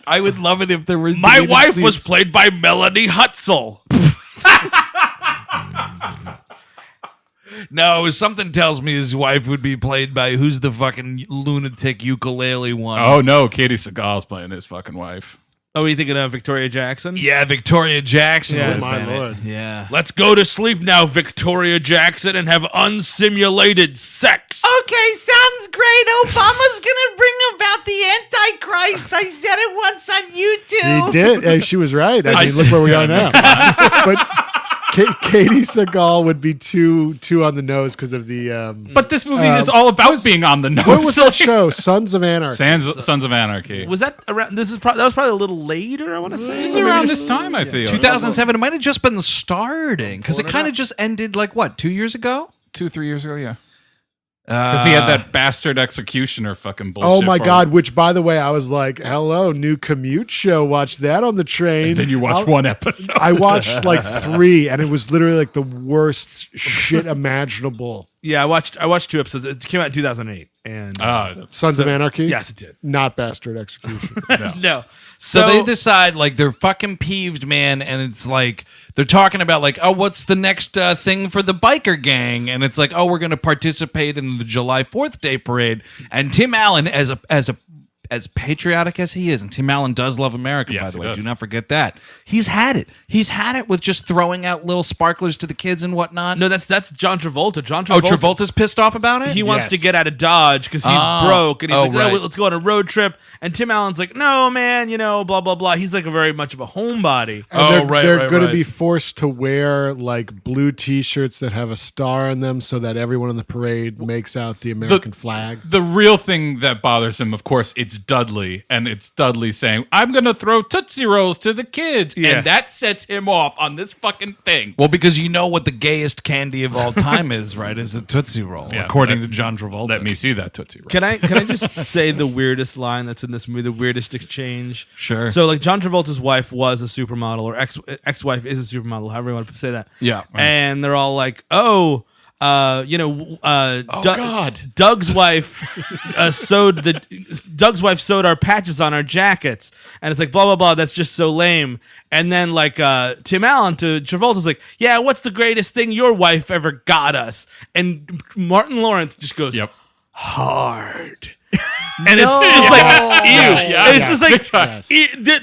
B: I would love it if there were
C: My
B: deleted
C: wife
B: scenes.
C: was played by Melanie Hutzel.
B: No, something tells me his wife would be played by who's the fucking lunatic ukulele one.
E: Oh no, Katie Seagal's playing his fucking wife.
C: Oh, are you thinking of Victoria Jackson?
B: Yeah, Victoria Jackson.
C: Yeah.
B: would have
D: My
B: been it.
D: lord.
B: Yeah.
C: Let's go to sleep now, Victoria Jackson, and have unsimulated sex.
B: Okay, sounds great. Obama's gonna bring about the Antichrist. I said it once on YouTube.
D: He did. She was right. I mean, look where we are now. But Katie Seagal would be too on the nose because of the.
E: But this movie is all about being on the nose.
D: What was that show? Sons of Anarchy.
E: Sons of Anarchy.
C: Was that around? That was probably a little later. I want to say.
E: It was around this time, I feel.
B: 2007. It might have just been starting because it kind of just ended like what 2 years ago.
E: 2-3 years ago, yeah. Because he had that bastard executioner fucking bullshit.
D: Oh my
E: for-
D: God! Which, by the way, I was like, "Hello, new commute show. Watch that on the train."
E: And then you watch one episode.
D: I watched like 3, and it was literally like the worst shit imaginable.
C: Yeah, I watched 2 episodes. It came out in 2008, and
D: Sons of Anarchy.
C: yes, it did.
D: Not Bastard Execution.
C: No,
B: So they decide like they're fucking peeved, man, and it's like they're talking about like, oh, what's the next thing for the biker gang? And it's like, oh, we're going to participate in the July 4th Day parade. And Tim Allen, as patriotic as he is, and Tim Allen does love America,
E: Yes,
B: by the
E: he
B: way,
E: does.
B: do not forget that. He's had it. He's had it with just throwing out little sparklers to the kids and whatnot.
C: no, that's John Travolta. John
B: Oh,
C: Travolta.
B: Travolta's pissed off about it.
C: He wants
D: Yes.
C: to get out of Dodge because he's broke, and he's like,
B: right.
C: "Oh, let's go on a road trip." And Tim Allen's like, "No, man, blah blah blah." He's like a very much of a homebody.
D: And they're
B: right,
D: going to
B: right.
D: be forced to wear like blue T-shirts that have a star on them, so that everyone in the parade makes out the American flag.
E: The real thing that bothers him, of course, it's Dudley, and it's Dudley saying, "I'm gonna throw Tootsie Rolls to the kids,"
C: Yeah.
E: and that sets him off on this fucking thing.
B: Well, because you know what the gayest candy of all time is, right? Is a Tootsie Roll,
E: Yeah,
B: according
E: let-
B: to John Travolta.
E: Let me see that Tootsie Roll.
C: Can I just say the weirdest line that's in this movie, the weirdest exchange?
B: Sure.
C: So like John Travolta's wife was a supermodel, or ex-wife is a supermodel, however you want to say that.
B: Yeah.
C: And they're all like, "Oh,
E: God.
C: Doug's wife Doug's wife sewed our patches on our jackets," and it's like blah blah blah. That's just so lame. And then like Tim Allen to Travolta's like, "Yeah, what's the greatest thing your wife ever got us?" And Martin Lawrence just goes,
E: Yep.
C: "Hard." And it's just like, ew.
E: Yeah,
C: And it's just like,
E: big time.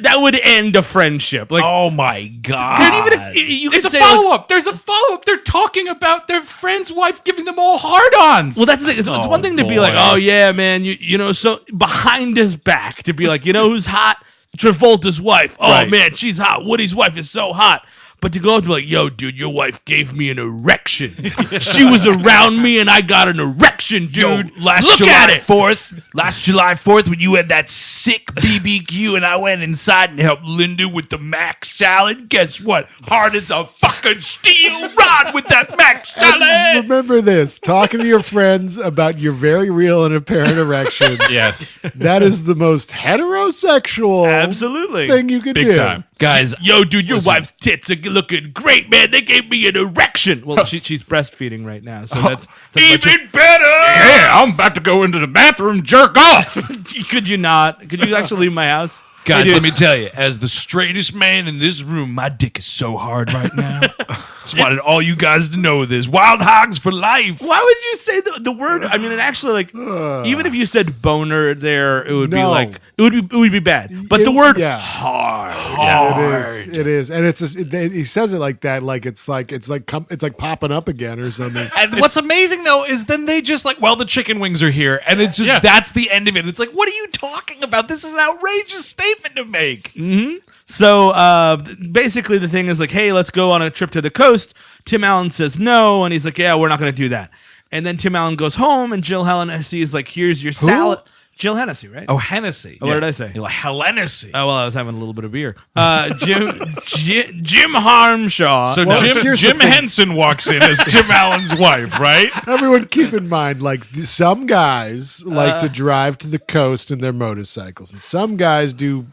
C: that would end a friendship. Like,
B: Oh my god!
C: and even if you could
E: There's a
C: say, like,
E: follow-up. There's a follow-up. They're talking about their friend's wife giving them all hard-ons.
C: well, that's the thing. It's one thing to be like,
B: boy.
C: "Oh yeah, man," you know, so behind his back to be like, who's hot? Travolta's wife. Oh
B: Right.
C: man, she's hot. Woody's wife is so hot. But to go up to be like, "Yo, dude, your wife gave me an erection. She was around me, and I got an erection, dude.
B: last
C: Look
B: July
C: at it."
B: 4th, last July 4th, when you had that sick BBQ and I went inside and helped Linda with the mac salad, guess what? Hard as a fucking steel rod with that mac
D: And
B: salad.
D: remember this: talking to your friends about your very real and apparent erections.
E: yes,
D: That is the most heterosexual
C: Absolutely.
D: thing you could
E: big
D: do.
E: time.
B: Guys,
C: Yo, dude, your wife's tits are looking great, man. They gave me an erection. Well, she's breastfeeding right now, so that's
B: even better.
E: Yeah, I'm about to go into the bathroom, jerk off.
C: Could you not? Could you actually leave my house?
B: Guys,
C: Hey, dude.
B: let me tell you, as the straightest man in this room, my dick is so hard right now. Just wanted all you guys to know this. Wild hogs for life.
C: Why would you say the word? I mean, it actually like even if you said boner there, it would be
D: No.
C: like it would be bad. But the word hard.
D: It is, and it's just, he says it like that, like it's like popping up again or something.
B: And what's amazing though is then they just like, well, the chicken wings are here, and it's just
E: Yeah.
B: that's the end of it. It's like, what are you talking about? This is an outrageous statement to make.
C: So basically, the thing is like, hey, let's go on a trip to the coast. Tim Allen says no, and he's like, yeah, we're not going to do that. And then Tim Allen goes home, and Jill Hennessy is like, here's your salad. Jill Hennessy, right?
B: Oh, Hennessy.
C: What did I say?
B: You're like Hellenicy.
C: Oh, well, I was having a little bit of beer. Jim Harmshaw.
B: So
D: Well,
B: Jim
D: here's the
B: Jim
D: thing.
B: Henson walks in as Tim Allen's wife, right?
D: Everyone keep in mind, like some guys like to drive to the coast in their motorcycles, and some guys do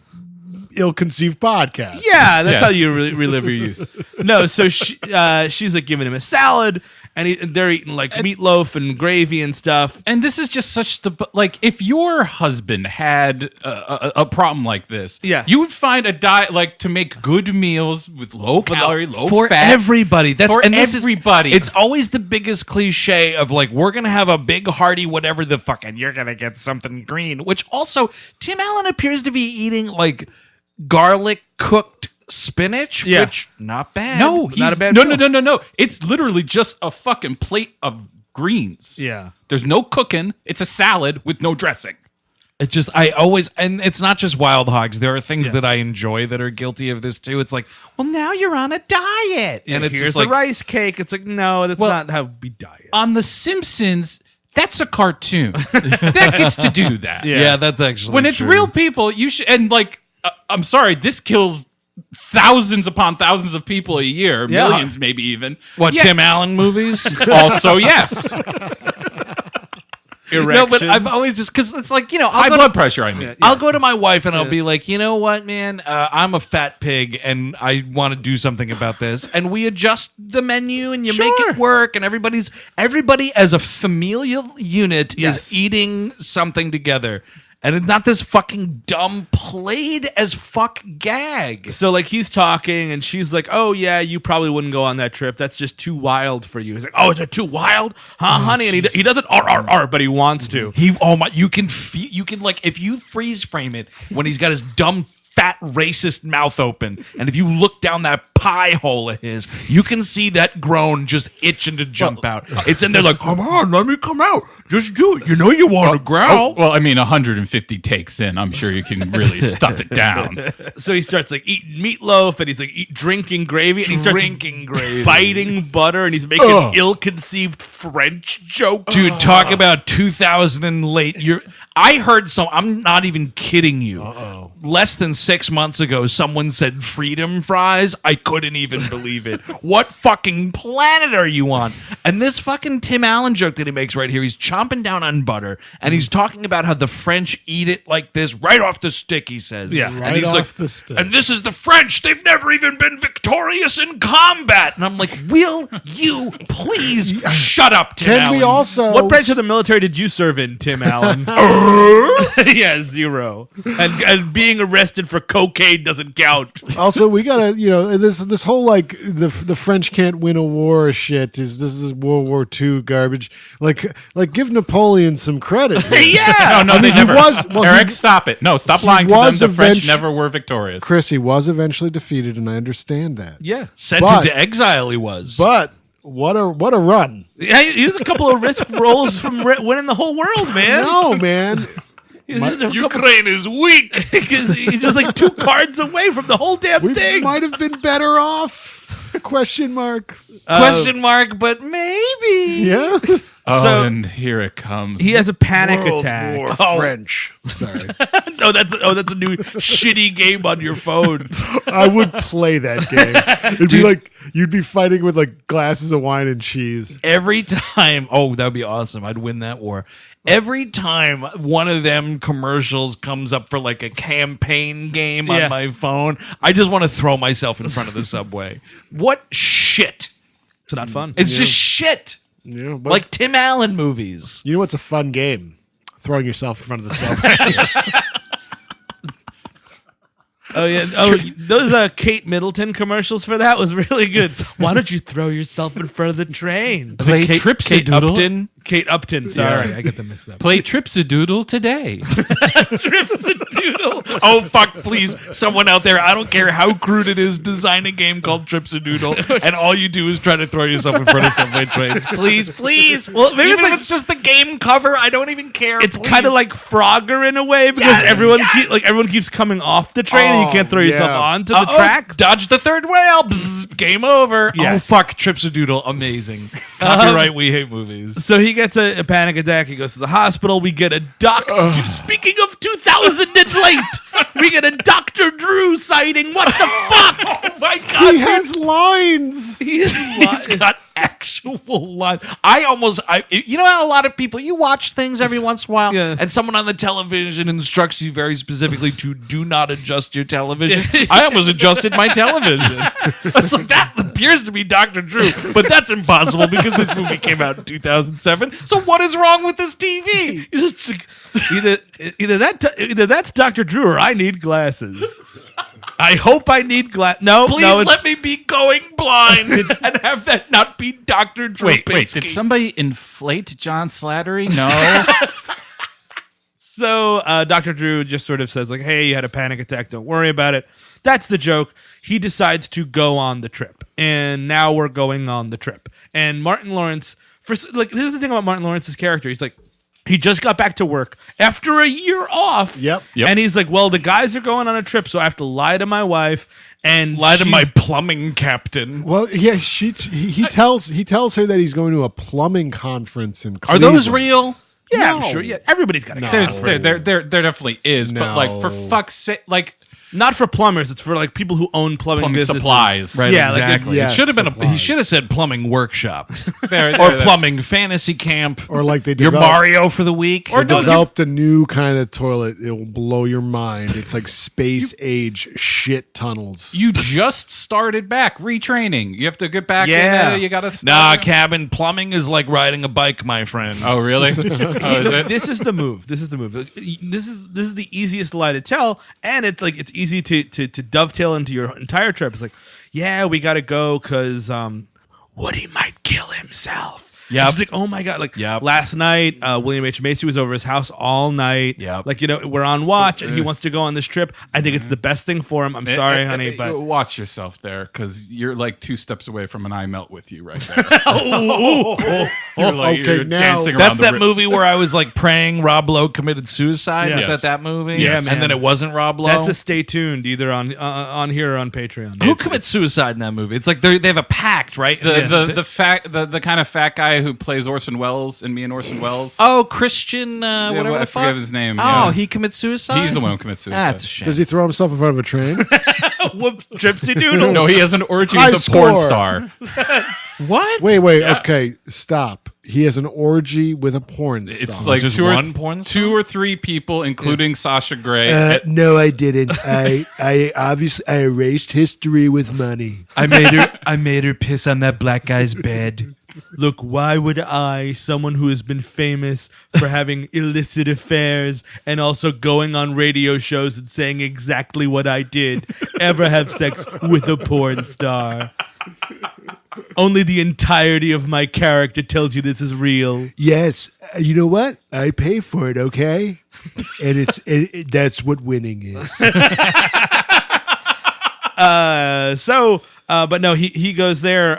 D: ill-conceived podcast.
C: Yeah, that's
E: Yes.
C: how you relive your youth. No, so she's like giving him a salad, and they're eating like meatloaf and gravy and stuff.
E: And this is just such like if your husband had a problem like this,
C: Yeah.
E: you would find a diet like to make good meals with low calorie, low
B: for
E: fat
B: everybody. That's
E: for
B: and this
E: everybody.
B: It's always the biggest cliche of like we're gonna have a big hearty whatever the fuck, and you're gonna get something green. Which also Tim Allen appears to be eating like garlic cooked spinach,
C: Yeah.
B: which not bad.
E: no,
C: Not
E: he's,
C: a bad
E: no,
C: meal.
E: no, no, no, no. It's literally just a fucking plate of greens.
C: Yeah.
E: There's no cooking. It's a salad with no dressing.
B: It just I always and it's not just Wild Hogs. There are things that I enjoy that are guilty of this too. It's like, well, now you're on a diet, and it's
C: Here's
B: just like
C: the rice cake. It's like, no, that's not how we diet.
E: On The Simpsons, that's a cartoon. That gets to do that.
B: yeah, that's actually
E: When it's
B: true.
E: real people, you should. And like, I'm sorry, this kills thousands upon thousands of people a year,
C: Yeah.
E: millions maybe even.
B: What
E: Yeah,
B: Tim Allen movies?
E: Also, yes.
B: No, but I've always just because it's like
E: High blood pressure, I mean.
B: I'll go to my wife and I'll be like, you know what, man? I'm a fat pig and I want to do something about this. And we adjust the menu and you make it work. And everybody as a familial unit is eating something together. And it's not this fucking dumb played as fuck gag.
C: So like he's talking and she's like, "Oh yeah, you probably wouldn't go on that trip. That's just too wild for you." He's like, "Oh, is it too wild, huh, honey?" And he doesn't but he wants to.
B: You can feel, you can like, if you freeze frame it when he's got his dumb, fat, racist mouth open, and if you look down that pie hole of his, you can see that groan just itching to jump out. It's in there like, come on, let me come out. Just do it. You know you want to growl.
E: Well, I mean, 150 takes in, I'm sure you can really stuff it down.
C: So he starts like eating meatloaf and he's like drinking gravy and he starts
B: Drinking gravy.
C: biting butter and he's making ill-conceived French jokes.
B: Dude, talk about 2000 and late. I heard I'm not even kidding you. Less than 6 months ago, someone said freedom fries. I couldn't even believe it. What fucking planet are you on? And this fucking Tim Allen joke that he makes right here, he's chomping down on butter and he's talking about how the French eat it like this, right off the stick, he says.
C: Yeah.
B: And
D: Right
B: he's
D: off
B: like,
D: the stick.
B: and this is the French. They've never even been victorious in combat. And I'm like, will you please shut up, Tim
D: Can
B: Allen?
D: we also
C: What branch of the military did you serve in, Tim Allen? Yeah, 0. And being arrested for cocaine doesn't count.
D: Also, we gotta, this whole like the French can't win a war shit this is World War II garbage. Like give Napoleon some credit.
C: Yeah.
E: No, they
D: he
E: never.
D: was- well,
E: Eric,
D: he-
E: stop it. No, stop lying to them.
D: was
E: The French
D: eventu-
E: never were victorious.
D: Chris, he was eventually defeated, and I understand that.
C: Yeah.
B: Sent
D: But-
B: into exile, he was.
D: But what a run!
C: Yeah, he was a couple of risk rolls from winning the whole world, man.
D: No, man.
B: Ukraine is weak.
C: He's just like 2 cards away from the whole damn
D: We
C: thing.
D: might have been better off. Question mark.
B: Question mark, but maybe.
D: Yeah.
E: Oh,
C: So-
E: and here it comes.
C: He has a panic attack.
D: French. Sorry.
C: No, that's a new shitty game on your phone.
D: I would play that game. It'd be like you'd be fighting with like glasses of wine and cheese.
B: Every time, that would be awesome. I'd win that war. Every time one of them commercials comes up for like a campaign game
C: Yeah.
B: on my phone, I just want to throw myself in front of the subway. What shit?
C: It's not fun.
B: It's just shit.
D: Yeah, but
B: Like Tim Allen movies.
D: you know what's a fun game? Throwing yourself in front of the subway.
C: Oh yeah. Oh, those Kate Middleton commercials for that was really good. Why don't you throw yourself in front of the train?
E: Play
B: Kate
E: Tripsidoodle.
B: Upton.
C: Kate Upton. Sorry, I get them mixed up.
E: Play Tripsidoodle today.
C: Tripsidoodle.
B: Oh, fuck, please. Someone out there, I don't care how crude it is, design a game called Tripsidoodle, and all you do is try to throw yourself in front of subway trains. Please, please.
C: Well, maybe
B: Even
C: it's
B: if
C: like-
B: it's just the game cover, I don't even care.
C: It's
B: please.
C: kind of like Frogger in a way because
B: Yes,
C: everyone
B: yes.
C: everyone keeps coming off the train and you can't throw yourself
D: yeah.
C: onto the
B: Uh-oh,
C: track.
B: Dodge the third whale. Bzz, game over.
C: Yes.
B: Oh, fuck. Tripsidoodle. Amazing. Copyright We Hate Movies.
C: So he gets a panic attack. He goes to the hospital. We get a doctor. Speaking of 2000 and late, we get a Dr. Drew sighting. What the fuck?
B: Oh, my God.
D: He has lines.
C: He's
B: He's got actual actual line. You know how a lot of people, you watch things every once in a while,
C: Yeah.
B: and someone on the television instructs you very specifically to do not adjust your television. I almost adjusted my television. It's like, that appears to be Dr. Drew, but that's impossible because this movie came out in 2007. So what is wrong with this TV?
C: It's just like, either that's Dr. Drew or I need glasses. I hope I need glasses. No,
B: Please
C: no,
B: let me be going blind and have that not be Dr. Drew.
E: Wait,
B: Pinsky.
E: did somebody inflate John Slattery? No.
C: So Dr. Drew just sort of says like, "Hey, you had a panic attack. Don't worry about it." That's the joke. He decides to go on the trip, and now we're going on the trip. And Martin Lawrence, this is the thing about Martin Lawrence's character. He's like, he just got back to work after a year off.
D: Yep.
C: And he's like, "Well, the guys are going on a trip, so I have to lie to my wife and
B: Lie to
C: she's-
B: my plumbing captain.
D: Well, yeah, he tells her that he's going to a plumbing conference in
B: Are
D: Cleveland.
B: those real?
C: Yeah,
D: No.
C: I'm sure. Yeah, everybody's got a
E: There definitely is, but like for
D: No.
E: fuck's sake, like
C: Not for plumbers. It's for like people who own plumbing businesses.
E: supplies.
B: Right,
C: Yeah, like
B: exactly.
D: yes,
B: it should have been he
D: supplies.
B: should have said plumbing workshop
E: there,
B: or
E: that's-
B: plumbing fantasy camp.
D: Or like they
B: Your
D: developed,
B: Mario for the week.
D: they developed a new kind of toilet. It will blow your mind. It's like space age shit tunnels.
E: You just started back retraining. You have to get back
C: Yeah.
E: in it. You got to
B: Nah, cabin plumbing is like riding a bike, my friend.
E: Oh, really? Oh, is it?
C: This is the move. This is the move. This is the easiest lie to tell, and it's easy to dovetail into your entire trip. It's like, yeah, we got to go because Woody might kill himself.
B: Yep.
C: It's like, oh my god! Like
B: Yep.
C: last night, William H Macy was over his house all night.
B: Yep.
C: Like we're on watch, and he wants to go on this trip. I think it's the best thing for him. I'm sorry, honey, but
E: watch yourself there because you're like 2 steps away from an eye melt with you right there. You're like,
D: Okay,
E: you're
D: now-
E: dancing around
B: That's
E: the
B: that
E: ri-
B: movie where I was like praying Rob Lowe committed suicide. Was
E: Yes.
B: that movie?
C: Yeah, man.
B: And then it wasn't Rob Lowe.
C: that's a stay tuned either on here or on Patreon.
B: Who commits suicide in that movie? It's like they have a pact, right?
E: The kind of fat guy who plays Orson Welles in Me and Orson Welles.
B: Oh, Christian, whatever
E: I
B: the
E: forget
B: fuck.
E: his name.
B: Oh,
E: yeah.
B: he commits suicide.
E: He's the one who commits suicide.
B: That's a shame.
D: Does he throw himself in front of a train?
C: Whoop, Gypsy Doodle.
E: No, he has an orgy
D: High
E: with a porn
D: score.
E: star.
B: What?
D: Wait,
E: Yeah.
D: okay, stop. He has an orgy with a porn star.
E: It's like
B: Just
E: two
B: one porn star?
E: 2 or 3 people, including Sasha Grey.
D: No, I didn't. I obviously I erased history with money.
B: I made her piss on that black guy's bed.
C: Look, why would I, someone who has been famous for having illicit affairs and also going on radio shows and saying exactly what I did, ever have sex with a porn star? Only the entirety of my character tells you this is real.
D: Yes, you know what? I pay for it, okay? And that's what winning is.
C: But no, he goes there.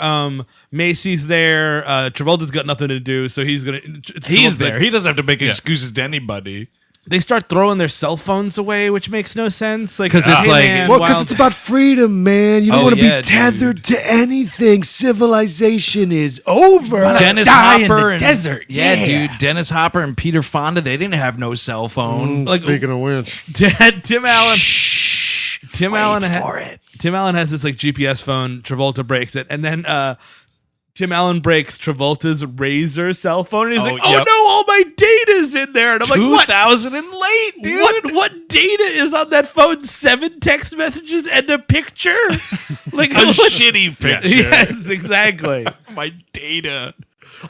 C: Macy's there. Travolta's got nothing to do, so he's gonna.
B: He's there. He doesn't have to make excuses to anybody.
C: They start throwing their cell phones away, which makes no sense. Like,
B: 'Cause it's
C: hey,
B: like-
C: man,
D: Well, because
C: wild-
D: it's about freedom, man. You don't
B: Oh,
D: want to
B: yeah,
D: be tethered to anything. Civilization is over.
B: Dennis
C: die in
B: Hopper
C: the
B: and
C: desert.
B: Yeah,
C: Yeah.
B: dude. Dennis Hopper and Peter Fonda. They didn't have no cell phone.
C: like-
D: Speaking of which,
C: Tim Allen. Tim
B: Wait
C: Allen
B: for it.
C: Tim Allen has this like GPS phone. Travolta breaks it, and then Tim Allen breaks Travolta's Razor cell phone, and he's
B: Oh,
C: like, "Oh
B: yep.
C: no, all my data's in there." And I'm like, "What?
B: 2000 and late, dude.
C: What data is on that phone? 7 text messages and a picture? Like
B: A
C: what-
B: shitty picture.
C: Yes, exactly.
B: My data.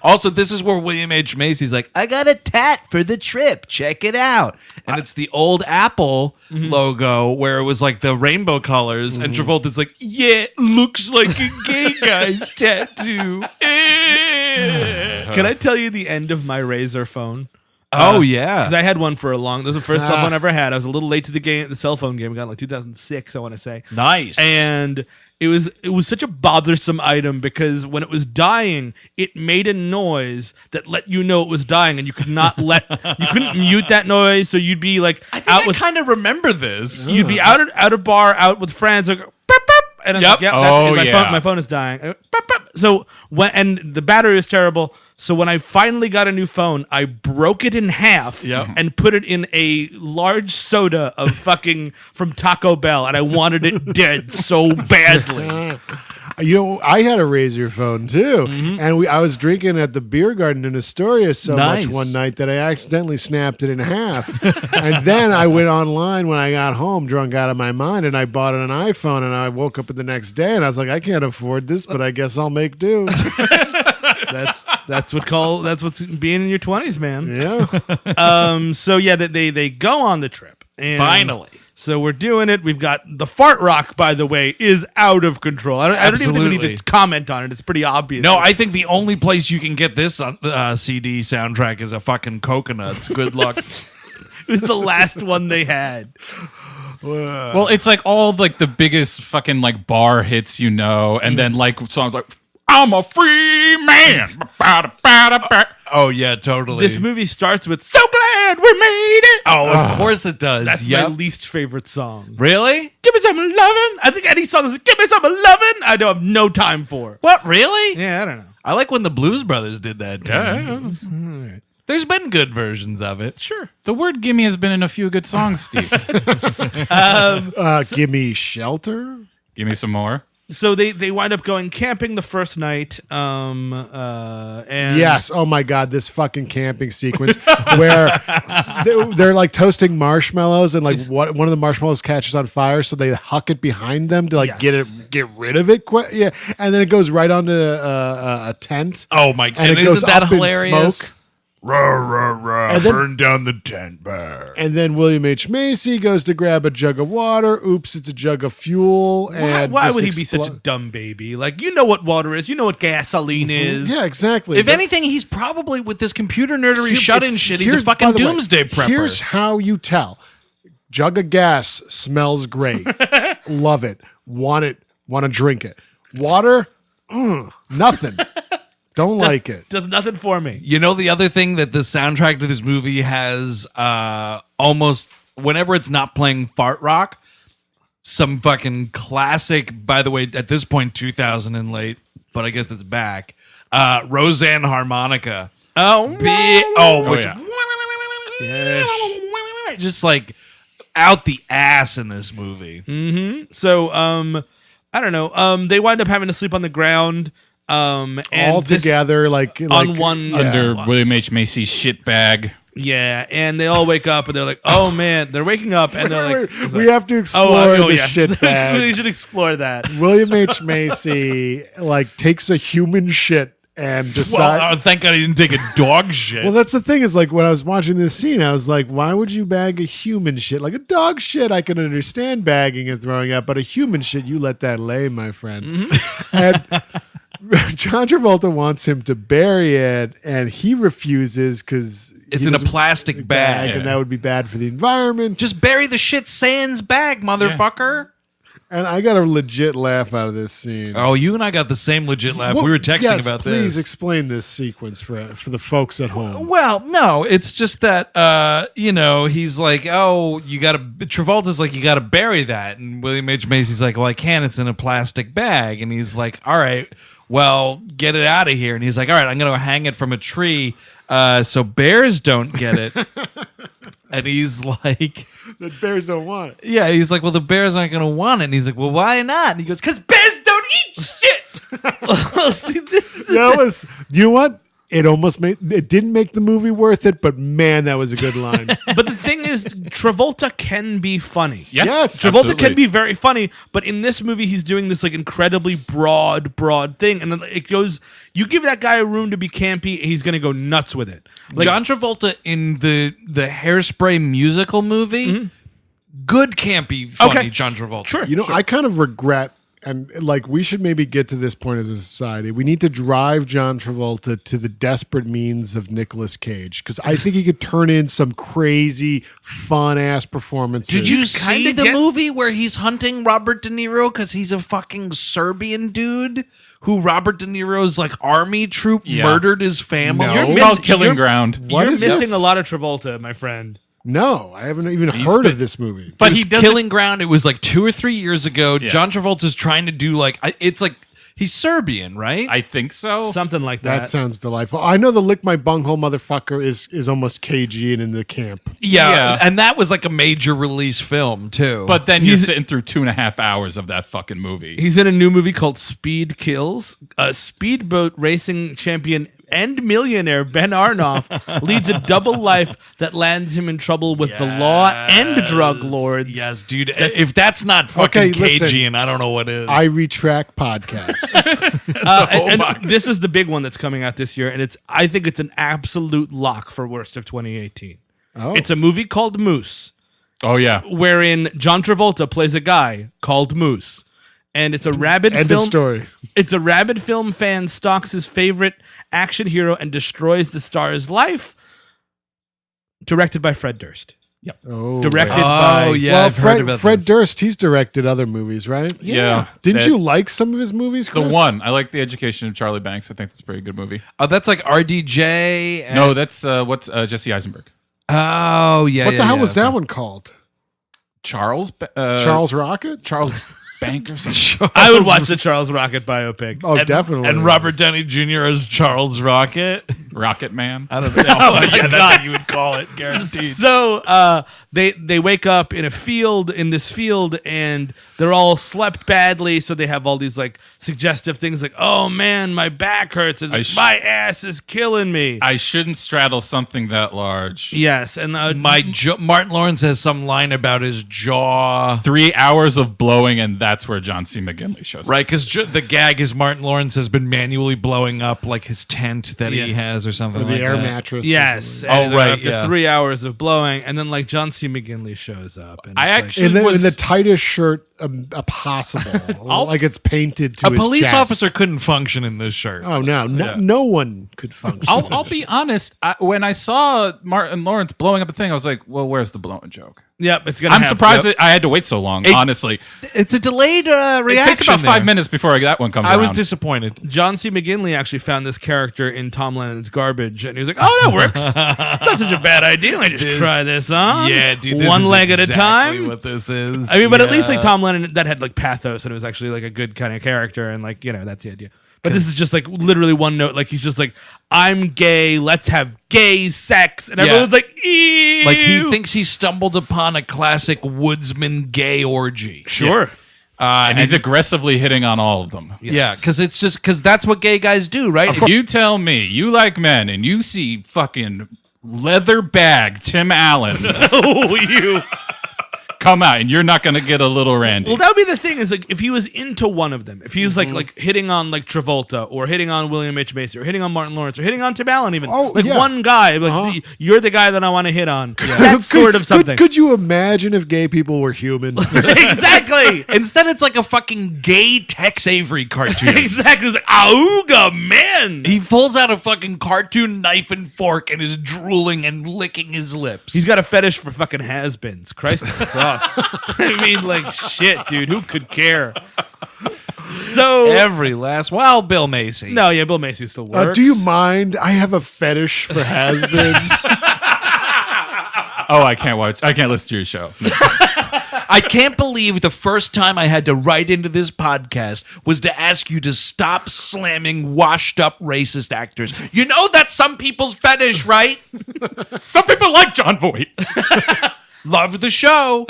B: Also, this is where William H. Macy's like, I got a tat for the trip. Check it out. And it's the old Apple logo where it was like the rainbow colors. And Travolta's like, yeah, looks like a gay guy's tattoo.
C: Can I tell you the end of my Razor phone?
B: Oh, yeah.
C: Because I had one for a long. This was the first cell phone I ever had. I was a little late to the cell phone game. I got it in like 2006, I want to say.
B: Nice.
C: And it was such a bothersome item because when it was dying, it made a noise that let you know it was dying, and you could not you couldn't mute that noise, so you'd be like out with
B: kind of remember this.
C: you'd be out at a bar out with friends, like, "Beep, beep," and I'm
B: Yep.
C: like, "Yep,
E: Oh,
C: that's
E: yeah.
C: my phone is dying." Beep, beep. So and the battery was terrible. So when I finally got a new phone, I broke it in half
B: Yep.
C: and put it in a large soda of fucking from Taco Bell, and I wanted it dead so badly.
D: You know, I had a Razor phone too, and I was drinking at the beer garden in Astoria so
B: Nice.
D: much one night that I accidentally snapped it in half. And then I went online when I got home, drunk out of my mind, and I bought an iPhone. And I woke up the next day, and I was like, I can't afford this, but I guess I'll make do.
C: That's what's being in your 20s, man.
D: Yeah.
C: So yeah, they go on the trip. And
B: Finally.
C: So we're doing it. We've got the fart rock, by the way, is out of control. I don't even think we
B: Absolutely.
C: need to comment on it. It's pretty obvious.
B: No, I think the only place you can get this CD soundtrack is a fucking Coconuts. Good luck.
C: it was the last one they had.
E: Well, it's like all like the biggest fucking like bar hits, and then like songs like "I'm a free man."
B: Oh yeah, totally.
C: This movie starts with "So glad we made it."
B: Oh, of course it does.
C: That's
B: Yep.
C: my least favorite song.
B: Really?
C: Give me some lovin'. I think any song that's like, "Give me some lovin'," I don't have no time for.
B: What? Really?
C: Yeah, I don't know.
B: I like when the Blues Brothers did that too. There's been good versions of it.
C: Sure.
E: The word "gimme" has been in a few good songs, Steve.
D: Give me shelter.
E: Give me some more.
C: So they wind up going camping the first night. And
D: Yes. Oh my God, this fucking camping sequence where they're like toasting marshmallows and like one of the marshmallows catches on fire, so they huck it behind them to like
C: Yes.
D: get rid of it. Yeah, and then it goes right onto a tent.
B: Oh my god!
D: And it goes
B: Isn't that
D: up in
B: hilarious?
D: smoke.
B: Rah,
D: then-
B: burn down the tent bar.
D: And then William H. Macy goes to grab a jug of water. Oops, it's a jug of fuel. And
C: why
D: just
C: would he be such a dumb baby? Like, you know what water is. You know what gasoline is.
D: Yeah, exactly.
B: If
D: But
B: anything, he's probably with this computer nerdery shut-in
D: it's-
B: shit. He's a
D: here's-
B: fucking
D: by the way,
B: doomsday prepper.
D: Here's how you tell. Jug of gas smells great. Love it. Want to drink it. Water? Nothing. Don't like it.
C: Does nothing for me.
B: You know, the other thing that the soundtrack to this movie has almost whenever it's not playing fart rock, some fucking classic, by the way, at this point 2000 and late, but I guess it's back. Roseanne harmonica.
C: Oh,
B: Just like out the ass in this movie.
C: So, I don't know. They wind up having to sleep on the ground. And
D: All
C: this-
D: together, like
C: on one
E: Under William H. Macy's shit bag.
C: Yeah, and they all wake up and they're like, "Oh man!" They're waking up and they're like,
D: we have to explore the shit
C: we
D: bag.
C: should explore that.
D: William H. Macy like takes a human shit and decides.
B: Well, thank God he didn't take a dog shit.
D: Well, that's the thing is like when I was watching this scene, I was like, why would you bag a human shit? Like a dog shit, I can understand bagging and throwing out, but a human shit, you let that lay, my friend. And John Travolta wants him to bury it, and he refuses because
B: It's in a plastic bag.
D: and that would be bad for the environment.
B: Just bury the shit sans bag, motherfucker.
D: And I got a legit laugh out of this scene.
B: Oh, you and I got the same legit laugh.
D: Well,
B: We were texting
D: yes,
B: about
D: please
B: this.
D: explain this sequence for the folks at home.
B: Well, no, it's just that he's like, oh, Travolta's like, you got to bury that, and William H. Macy's like, well, I can't. It's in a plastic bag, and he's like, all right, well, get it out of here, and he's like, all right, I'm gonna hang it from a tree, so bears don't get it, and he's like,
D: The bears don't want it.
B: yeah, he's like, well, the bears aren't gonna want it, and he's like, well, why not? And he goes, because bears don't eat shit.
D: That was, you know what? It didn't make the movie worth it, but man, that was a good line.
C: But the thing is, Travolta can be funny.
D: Yes.
C: Travolta
E: absolutely.
C: can be very funny, but in this movie, he's doing this like incredibly broad thing, and then it goes. You give that guy a room to be campy, and he's gonna go nuts with it. Like,
B: John Travolta in the Hairspray musical movie, good campy, funny
C: Okay.
B: John Travolta.
C: Sure.
D: You know, I kind of regret, and like we should maybe get to this point as a society. We need to drive John Travolta to the desperate means of Nicolas Cage, because I think he could turn in some crazy, fun ass performances.
B: Did you
C: kinda
B: see the
C: get-
B: movie where he's hunting Robert De Niro because he's a fucking Serbian dude who Robert De Niro's like army troop
E: Yeah.
B: murdered his family?
D: No.
C: You're
E: It's
C: miss-
E: called Killing
C: you're-
E: Ground.
D: What
C: You're
D: is
C: missing
D: this?
C: a lot of Travolta, my friend.
D: No, I haven't even
E: He's
D: heard
E: been-
D: of this movie.
E: But
B: It
E: he
B: was
E: doesn't.
B: Killing Ground. It was like 2 or 3 years ago.
E: Yeah.
B: John Travolta's trying to do like it's like He's Serbian, right?
E: I think so.
C: Something like
D: That
C: that.
D: sounds delightful. I know the lick my bunghole motherfucker is almost KG and in the camp.
B: yeah,
E: Yeah.
B: and that was like a major release film too.
E: But then you're sitting through 2.5 hours of that fucking movie.
C: He's in a new movie called Speed Kills. A speedboat racing champion and millionaire Ben Arnoff leads a double life that lands him in trouble with the law and drug lords.
B: Yes, dude. If that's not fucking
D: Okay, listen.
B: KG, and I don't know what is.
D: I retract podcast.
C: And this is the big one that's coming out this year, and I think it's an absolute lock for worst of 2018.
D: Oh.
C: It's a movie called Moose,
E: Oh yeah.
C: wherein John Travolta plays a guy called Moose. And it's a rabid
D: End
C: film.
D: of story.
C: It's a rabid film fan stalks his favorite action hero and destroys the star's life. Directed by Fred Durst.
D: Oh,
C: Directed
B: oh
C: by
B: yeah,
D: well,
B: I've heard about
D: Fred
B: this.
D: Durst, he's directed other movies, right?
E: Yeah.
D: Didn't
E: That-
D: you like some of his movies,
E: The
D: Chris?
E: one. I like The Education of Charlie Banks. I think that's a pretty good movie.
B: Oh, that's like RDJ. And,
E: No, that's what's Jesse Eisenberg.
B: Oh yeah.
D: What the hell was that
B: okay.
D: one called?
E: Charles
D: Charles Rocket?
E: Charles Bank or something.
C: I would watch the Charles Rocket biopic.
D: Oh, definitely.
B: And Robert Downey Jr. as Charles Rocket.
E: Rocket Man.
B: I don't know. Yeah, that's what you would call it, guaranteed.
C: So they wake up in this field, and they're all slept badly. So they have all these like suggestive things like, "Oh man, my back hurts. It's like, my ass is killing me."
E: I shouldn't straddle something that large.
C: Yes, and
B: Martin Lawrence has some line about his jaw.
E: 3 hours of blowing, and that's where John C. McGinley shows up.
B: Right, because the gag is Martin Lawrence has been manually blowing up like his tent that he has or something
D: Or the
B: like
D: air
B: that.
D: mattress. or
C: yes,
D: something.
C: and,
B: right,
C: After
B: yeah.
C: 3 hours of blowing, and then like John C. McGinley shows up. And
E: I
C: it's like-
E: actually
D: In the
E: was
D: tightest shirt possible. Like it's painted to
B: A
D: his
B: police
D: chest.
B: officer couldn't function in this shirt.
D: Oh, no one could function.
E: I'll be honest. When I saw Martin Lawrence blowing up a thing, I was like, "Well, where's the blowing joke?"
C: Yep, it's gonna.
E: I'm
C: happen.
E: surprised that I had to wait so long. honestly,
B: It's a delayed reaction.
E: it takes about 5
B: there.
E: minutes before that one comes
B: I was
E: around.
B: disappointed.
C: John C. McGinley actually found this character in Tom Lennon's Garbage, and he was like, "Oh, that works. It's not such a bad idea. Let me just try this on.
B: Yeah, dude. This
C: one
B: is
C: leg at a
B: exactly
C: time."
B: What this is.
C: I mean, but at least like
B: Yeah.
C: Tom Lennon, that had like pathos, and it was actually like a good kind of character, and like that's the idea. But this is just like literally one note. Like he's just like, "I'm gay. Let's have gay sex," and everyone's like, "Ew."
B: Like he thinks he stumbled upon a classic woodsman gay orgy.
C: sure.
E: and he's aggressively hitting on all of them.
B: Yeah, because it's just because that's what gay guys do, right?
E: If you tell me you like men and you see fucking leather bag Tim Allen
C: Oh, you.
E: come out, and you're not going to get a little Randy.
C: Well, that would be the thing is like if he was into one of them, if he was like hitting on like Travolta or hitting on William H. Macy or hitting on Martin Lawrence or hitting on Tim Allen even,
D: Oh,
C: like
D: yeah.
C: one guy, like you're the guy that I want to hit on. That's sort of something.
D: Could you imagine if gay people were human?
C: Exactly.
B: Instead, it's like a fucking gay Tex Avery cartoon.
C: Exactly. It's like Auga man.
B: He pulls out a fucking cartoon knife and fork and is drooling and licking his lips.
C: He's got a fetish for fucking has-beens. Christ cross. I mean, like shit, dude. Who could care? So
B: every last. Well, Bill Macy.
C: no, yeah, Bill Macy still works.
D: Do you mind? I have a fetish for has-beens.
E: Oh, I can't watch. I can't listen to your show. No.
B: I can't believe the first time I had to write into this podcast was to ask you to stop slamming washed up racist actors. You know that's some people's fetish, right?
E: Some people like John Voight.
B: Love the show.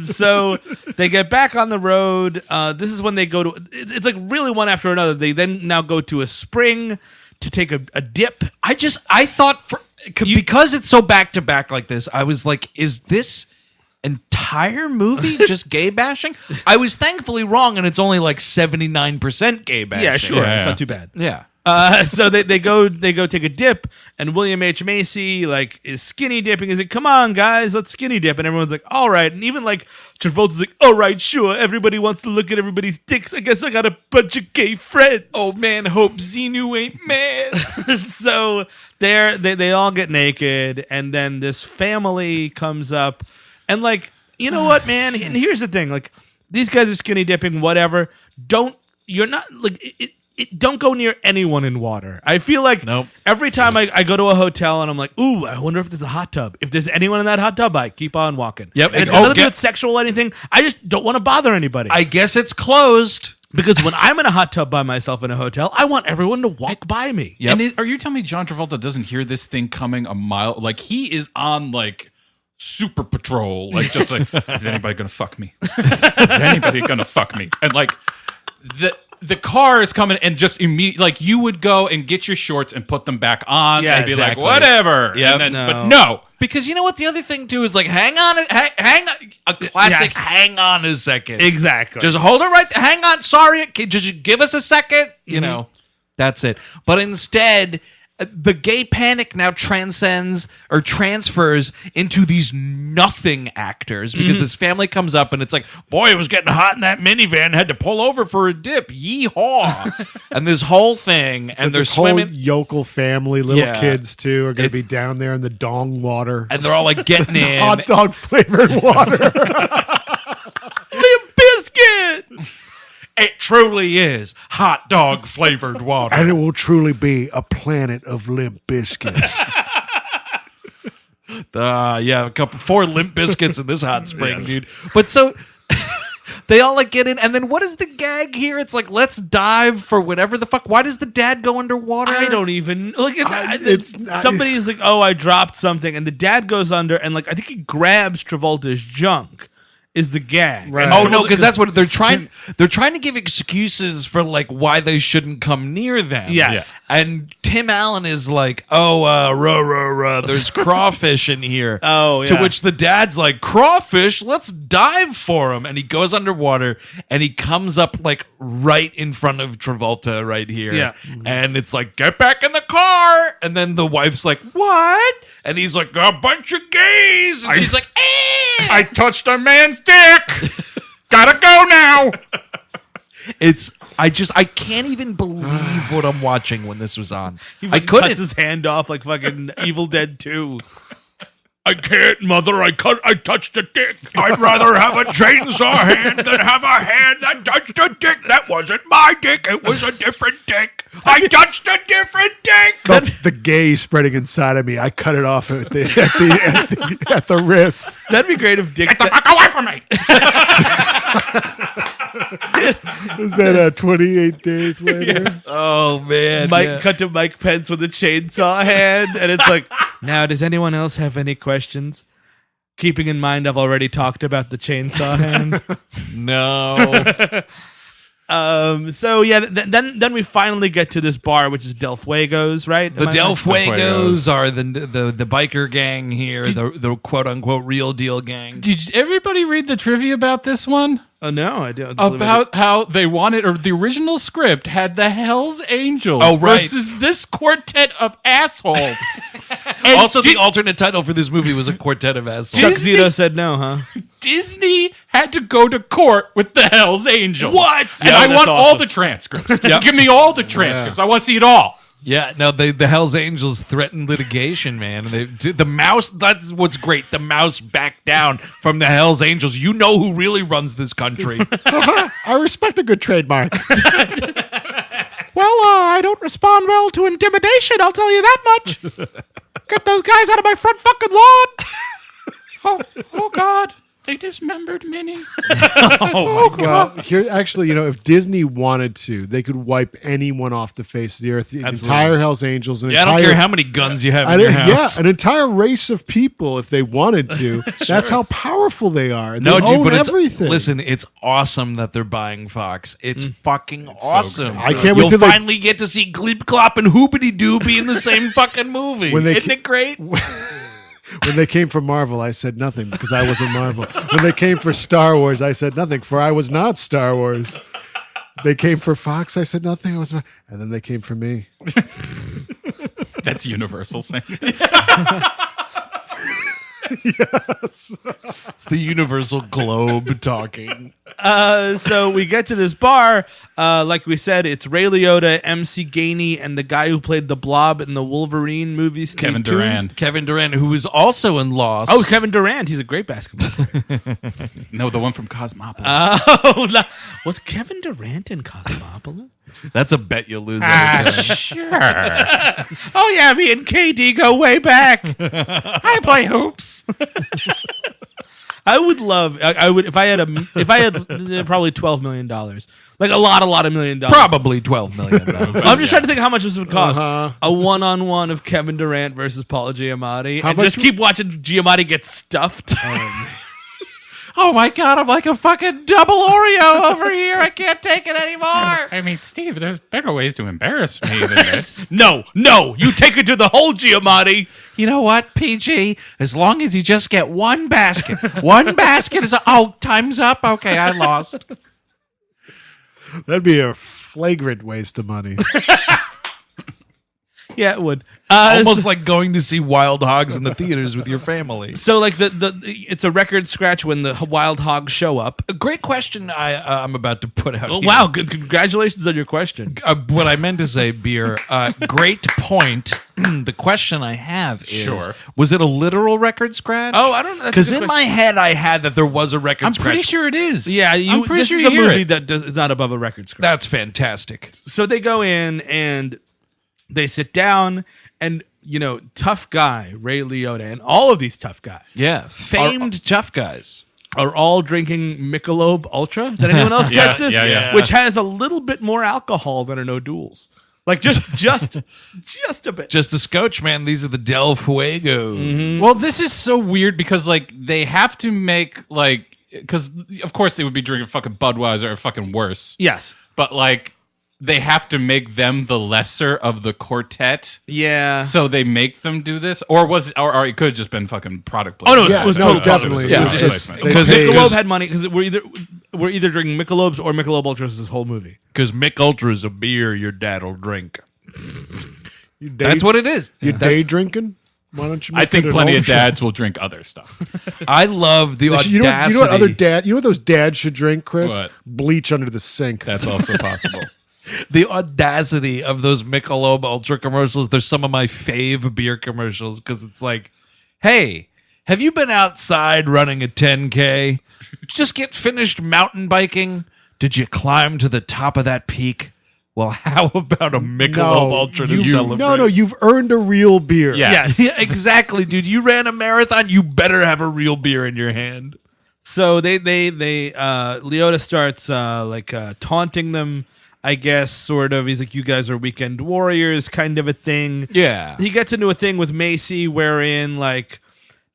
C: So they get back on the road. This is when they go to. It's like really one after another. They then now go to a spring to take a dip.
B: I thought because it's so back to back like this, I was like, is this entire movie just gay bashing? I was thankfully wrong, and it's only like 79% gay bashing.
C: Yeah, sure.
E: Yeah,
C: It's
E: yeah.
C: not too bad.
B: Yeah.
C: So they go take a dip, and William H. Macy like is skinny dipping. He's like, "Come on, guys, let's skinny dip." And everyone's like, "All right." And even like Travolta's like, "All right, sure." Everybody wants to look at everybody's dicks. I guess I got a bunch of gay friends.
B: Oh man, hope Xenu ain't mad.
C: So they all get naked, and then this family comes up, and like, you know what, man? And here's the thing: like, these guys are skinny dipping, whatever. Don't go near anyone in water. I feel like
B: Nope.
C: every time I go to a hotel and I'm like, ooh, I wonder if there's a hot tub. If there's anyone in that hot tub, I keep on walking.
B: Yep.
C: And it's
B: Oh,
C: nothing to do with sexual or anything. I just don't want to bother anybody.
B: I guess it's closed.
C: Because when I'm in a hot tub by myself in a hotel, I want everyone to walk by me.
B: Yep.
E: And are you telling me John Travolta doesn't hear this thing coming a mile? Like he is on like super patrol, like just like, is anybody gonna fuck me? Is anybody gonna fuck me? And like the car is coming and just immediately, like you would go and get your shorts and put them back on and be
B: exactly.
E: like, whatever.
B: Yep.
E: And then,
C: No.
E: But no.
B: Because you know what? The other thing too is like, hang on, a classic.
C: Yes.
B: Hang on a second.
C: Exactly.
B: Just hold it right. Hang on. Sorry. Just give us a second. You know, that's it. But instead, the gay panic now transcends or transfers into these nothing actors because this family comes up and it's like, boy, it was getting hot in that minivan. Had to pull over for a dip. Yeehaw! And this whole thing, and they're
D: this whole
B: swimming.
D: yokel family, little
B: Yeah.
D: kids too, are going to be
B: It's-
D: down there in the dong water.
B: And they're all like getting in.
D: Hot dog flavored water.
C: Limp Bizkit.
B: It truly is hot dog flavored water.
D: And it will truly be a planet of limp biscuits.
B: Yeah, 4 Limp Biscuits in this hot spring, dude. But so they all like get in, and then what is the gag here? It's like, let's dive for whatever the fuck. Why does the dad go underwater?
C: I don't even look at
D: it's-
C: somebody's like, oh, I dropped something, and the dad goes under, and like I think he grabs Travolta's junk. Is the gag?
D: Right.
C: And
B: Oh no,
C: Travolta-
B: because that's what they're trying. They're trying to give excuses for like why they shouldn't come near them.
C: Yes.
B: And Tim Allen is like, "Oh, there's crawfish in here."
C: Oh,
B: To
C: yeah.
B: which the dad's like, "Crawfish, let's dive for him." And he goes underwater and he comes up like right in front of Travolta right here.
C: Yeah.
B: And it's like, "Get back in the car." And then the wife's like, "What?" And he's like, "A bunch of gays." And she's like, "Eh."
E: I touched a man's dick. Gotta go now.
B: I can't even believe what I'm watching when this was on.
C: He
B: I
C: fucking
B: couldn't.
C: cuts his hand off like fucking Evil Dead 2. I can't, mother. I touched a dick.
B: I'd rather have a chainsaw hand than have a hand that touched a dick. That wasn't my dick. It was a different dick. I touched a different dick.
D: Felt the gay spreading inside of me. I cut it off at the wrist.
C: That'd be great if Dick.
E: Get the fuck away from me.
D: Was that 28 days later?
B: Oh man,
C: Cut to Mike Pence with a chainsaw hand, and it's like, now, does anyone else have any questions? Keeping in mind, I've already talked about the chainsaw hand.
B: no.
C: So yeah, then we finally get to this bar, which is Del Fuego's, right?
B: The
C: Am I
B: Del
C: right?
B: Fuegos are the biker gang here, the quote unquote real deal gang.
E: Did everybody read the trivia about this one?
C: Oh no, I don't.
E: About how they wanted, or the original script had the Hell's Angels
B: Oh, right.
E: versus this quartet of assholes.
B: Also, the alternate title for this movie was A Quartet of Assholes.
C: Chuck Zito said no, huh?
E: Disney had to go to court with the Hell's Angels.
C: What?
E: And
C: Yeah,
E: I
C: that's
E: want all
C: awesome.
E: the transcripts. Give me all the transcripts. I want to see it all.
B: Yeah, no, the Hell's Angels threatened litigation, man. The mouse, that's what's great. The mouse backed down from the Hell's Angels. You know who really runs this country.
D: I respect a good trademark.
C: Well, I don't respond well to intimidation. I'll tell you that much. Get those guys out of my front fucking lawn.
E: Oh God. They dismembered Minnie.
D: Well, here, actually, if Disney wanted to, they could wipe anyone off the face of the earth. The entire Hell's Angels.
B: Yeah, I don't care how many guns you have in your house.
D: an entire race of people, if they wanted to. That's how powerful they are.
B: No,
D: They
B: dude,
D: own
B: but
D: everything.
B: listen, it's awesome that they're buying Fox. It's fucking awesome.
D: I can't wait
B: You'll
D: till they-
B: finally get to see Gleep Clop and Hoopity Doo be in the same fucking movie.
D: When they
B: Isn't it great?
D: When they came for Marvel, I said nothing because I wasn't Marvel. When they came for Star Wars, I said nothing, for I was not Star Wars. They came for Fox, I said nothing, and then they came for me.
E: That's Universal saying.
B: It's the Universal Globe talking.
C: So we get to this bar. Like we said, it's Ray Liotta, MC Gainey, and the guy who played the Blob in the Wolverine movies. Stay
E: Kevin
C: tuned.
E: Durant.
B: Kevin Durant, who is also in Lost.
C: Oh, Kevin Durant. He's a great basketball player.
E: No, the one from Cosmopolis.
C: Oh, no. Was Kevin Durant in Cosmopolis?
B: That's a bet you'll lose.
E: Sure.
C: Oh, yeah, me and KD go way back.
E: I play hoops.
C: I would love. I would if I had probably $12 million, like a lot of $1 million.
B: Probably $12 million.
C: I'm just trying to think how much this would cost.
D: Uh-huh.
C: A one-on-one of Kevin Durant versus Paul Giamatti,
D: How
C: and
D: much
C: just keep watching Giamatti get stuffed.
B: Oh my God, I'm like a fucking double Oreo over here. I can't take it anymore.
E: I mean, Steve, there's better ways to embarrass me than this.
C: No, you take it to the whole Giamatti.
B: You know what, PG? As long as you just get one basket. One basket is time's up. Okay, I lost.
D: That'd be a flagrant waste of money.
C: Yeah, it would.
B: Almost like going to see Wild Hogs in the theaters with your family.
C: So, like it's a record scratch when the Wild Hogs show up.
B: A great question I'm about to put out.
C: Oh,
B: here.
C: wow! Good, congratulations on your question.
B: What I meant to say, Beer. Great point. The question I have is:
E: Sure.
B: Was it a literal record scratch?
C: Oh, I don't know.
B: Because in my head, I had that there was a record
E: I'm
B: scratch.
E: pretty sure it is.
C: Yeah,
E: I'm pretty
C: this
E: sure
C: is
E: you
C: a
E: hear
C: movie
E: it.
C: that is not above a record scratch.
B: That's fantastic.
C: So they go in and they sit down, and tough guy Ray Liotta and all of these tough guys,
B: Yeah, famed tough guys.
C: are all drinking Michelob Ultra. Did anyone else
E: Yeah,
C: catch this?
E: yeah.
C: Which has a little bit more alcohol than an O'Doul's. Like just a bit.
B: Just a scotch, man. These are the Del Fuego.
E: Well, this is so weird because like they have to make because of course they would be drinking fucking Budweiser or fucking worse,
C: Yes.
E: but like they have to make them the lesser of the quartet.
C: Yeah.
E: So they make them do this, or it could have just been fucking product
C: Oh,
E: placement.
C: no, it was
D: no,
C: total
D: definitely.
C: Yeah,
D: It was
C: it
D: just
E: was-
D: they
B: because
D: paid-
C: Michelob had money because we're either drinking Michelob's or Michelob Ultras this whole movie.
B: Because Mick Ultra is a beer your dad'll drink.
D: You day-
B: That's what it is.
D: You day drinking? Why don't you?
E: I
D: make
E: think
D: it an
E: plenty of
D: Ultra?
E: dads will drink other stuff.
B: I love the audacity.
D: You know what other dad? You know what those dads should drink, Chris?
E: What?
D: Bleach under the sink.
E: That's also possible.
B: The audacity of those Michelob Ultra commercials. They're some of my fave beer commercials because it's like, hey, have you been outside running a 10K? Just get finished mountain biking? Did you climb to the top of that peak? Well, how about a Michelob Ultra to celebrate?
D: No, you've earned a real beer.
E: Yeah.
C: Yes.
B: Yeah, exactly, dude. You ran a marathon. You better have a real beer in your hand.
C: So they Liotta starts taunting them, I guess, sort of. He's like, you guys are weekend warriors, kind of a thing.
B: Yeah.
C: He gets into a thing with Macy wherein like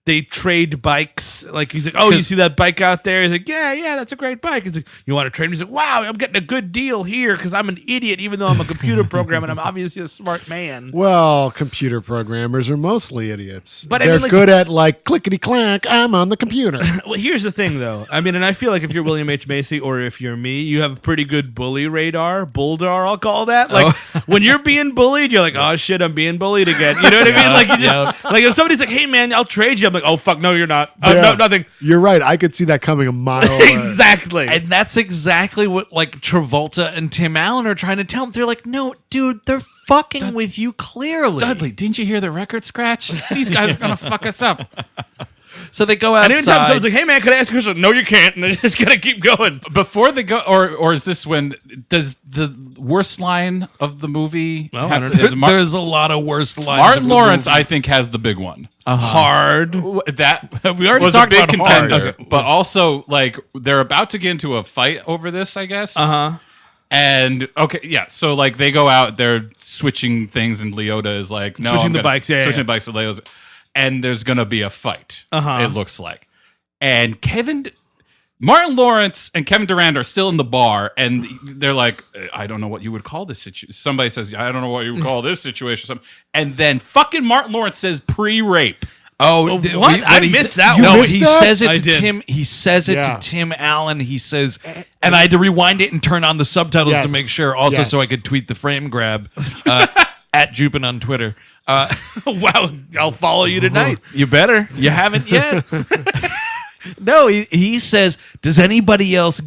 C: they trade bikes. Like he's like, oh, you see that bike out there? He's like, yeah, that's a great bike. He's like, you want to trade? He's like, wow, I'm getting a good deal here because I'm an idiot, even though I'm a computer programmer and I'm obviously a smart man.
D: Well, computer programmers are mostly idiots.
C: But I
D: they're
C: mean, like-
D: good at like clickety clack. I'm on the computer.
C: Well, here's the thing, though. I mean, and I feel like if you're William H. Macy or if you're me, you have a pretty good bully radar, bulldar, I'll call that. Like when you're being bullied, you're like, oh shit, I'm being bullied again. You know what I mean? Like, you just, like if somebody's like, hey man, I'll trade you. I'm like, oh fuck, no, you're not.
D: Yeah.
C: No, nothing.
D: You're right. I could see that coming a mile away.
C: Exactly.
B: And that's exactly what like Travolta and Tim Allen are trying to tell him. They're like, no, dude, they're fucking with you clearly.
E: Dudley, didn't you hear the record scratch? These guys are gonna fuck us up.
B: So they go
C: And anytime
B: outside.
C: someone's like, hey man, can I ask you a question? No, you can't. And they just gotta keep going.
E: Before they go, or is this when does the worst line of the movie?
C: Well,
E: have-
C: I don't know.
E: is
B: There's a lot of worst lines.
E: Martin
B: of the
E: Lawrence,
B: movie.
E: I think, has the big one.
C: Hard.
E: That
B: We already
E: was
B: talked
E: a big
B: about Hard.
E: contender, but also like they're about to get into a fight over this, I guess.
C: Uh-huh.
E: And okay, yeah. So like they go out, they're switching things, and Liotta is like, no,
C: Switching
E: I'm
C: the
E: gonna-
C: bikes, yeah,
E: switching
C: yeah.
E: the bikes. To Liotta's, and there's gonna be a fight.
C: Uh-huh.
E: It looks like, and Martin Lawrence and Kevin Durant are still in the bar, and they're like, I don't know what you would call this situation. Somebody says, I don't know what you would call this situation. And then fucking Martin Lawrence says pre-rape.
B: Oh,
C: what? I missed that one.
B: No,
C: You missed
B: he
C: that?
B: says it
C: I
B: to
C: did.
B: Tim. He says it
D: Yeah.
B: to Tim Allen. He says, and I had to rewind it and turn on the subtitles
D: Yes.
B: to make sure, also
D: Yes.
B: so I could tweet the frame grab at Jupin on Twitter.
C: Wow, I'll follow you tonight.
B: You better. You haven't yet. No, he says, is anybody else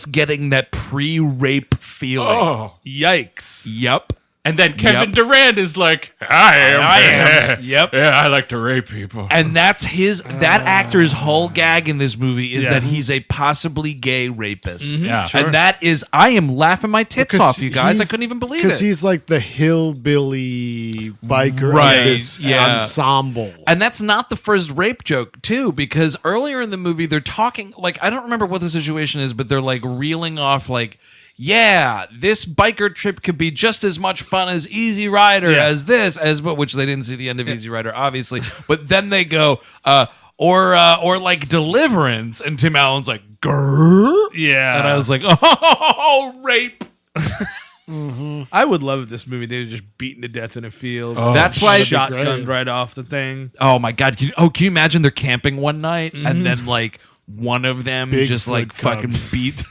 B: getting that pre-rape feeling?
E: Oh.
C: Yikes.
B: Yep.
E: And then Kevin Durant is like, I am.
B: Yep.
E: Yeah, I like to rape people.
B: And that's that actor's whole gag in this movie is that he's a possibly gay rapist.
E: Yeah.
B: And that is, I am laughing my tits
D: Because
B: off, you guys. I
D: he's-
B: couldn't even believe
D: Because
B: it.
D: he's like the hillbilly biker
B: Right,
D: of this
B: yeah.
D: ensemble.
B: And that's not the first rape joke, too, because earlier in the movie, they're talking, like, I don't remember what the situation is, but they're like reeling off, like, yeah, this biker trip could be just as much fun as Easy Rider as this, which they didn't see the end of Easy Rider, obviously. But then they go, or like Deliverance, and Tim Allen's like, grrr?
C: Yeah.
B: And I was like, oh, rape.
C: I would love if this movie they were just beaten to death in a field.
E: Oh,
B: That's why
C: shotgunned right off the thing.
B: Oh my god! Can you imagine they're camping one night and then like one of them just
D: Bigfoot
B: like fucking
D: comes.
B: beat.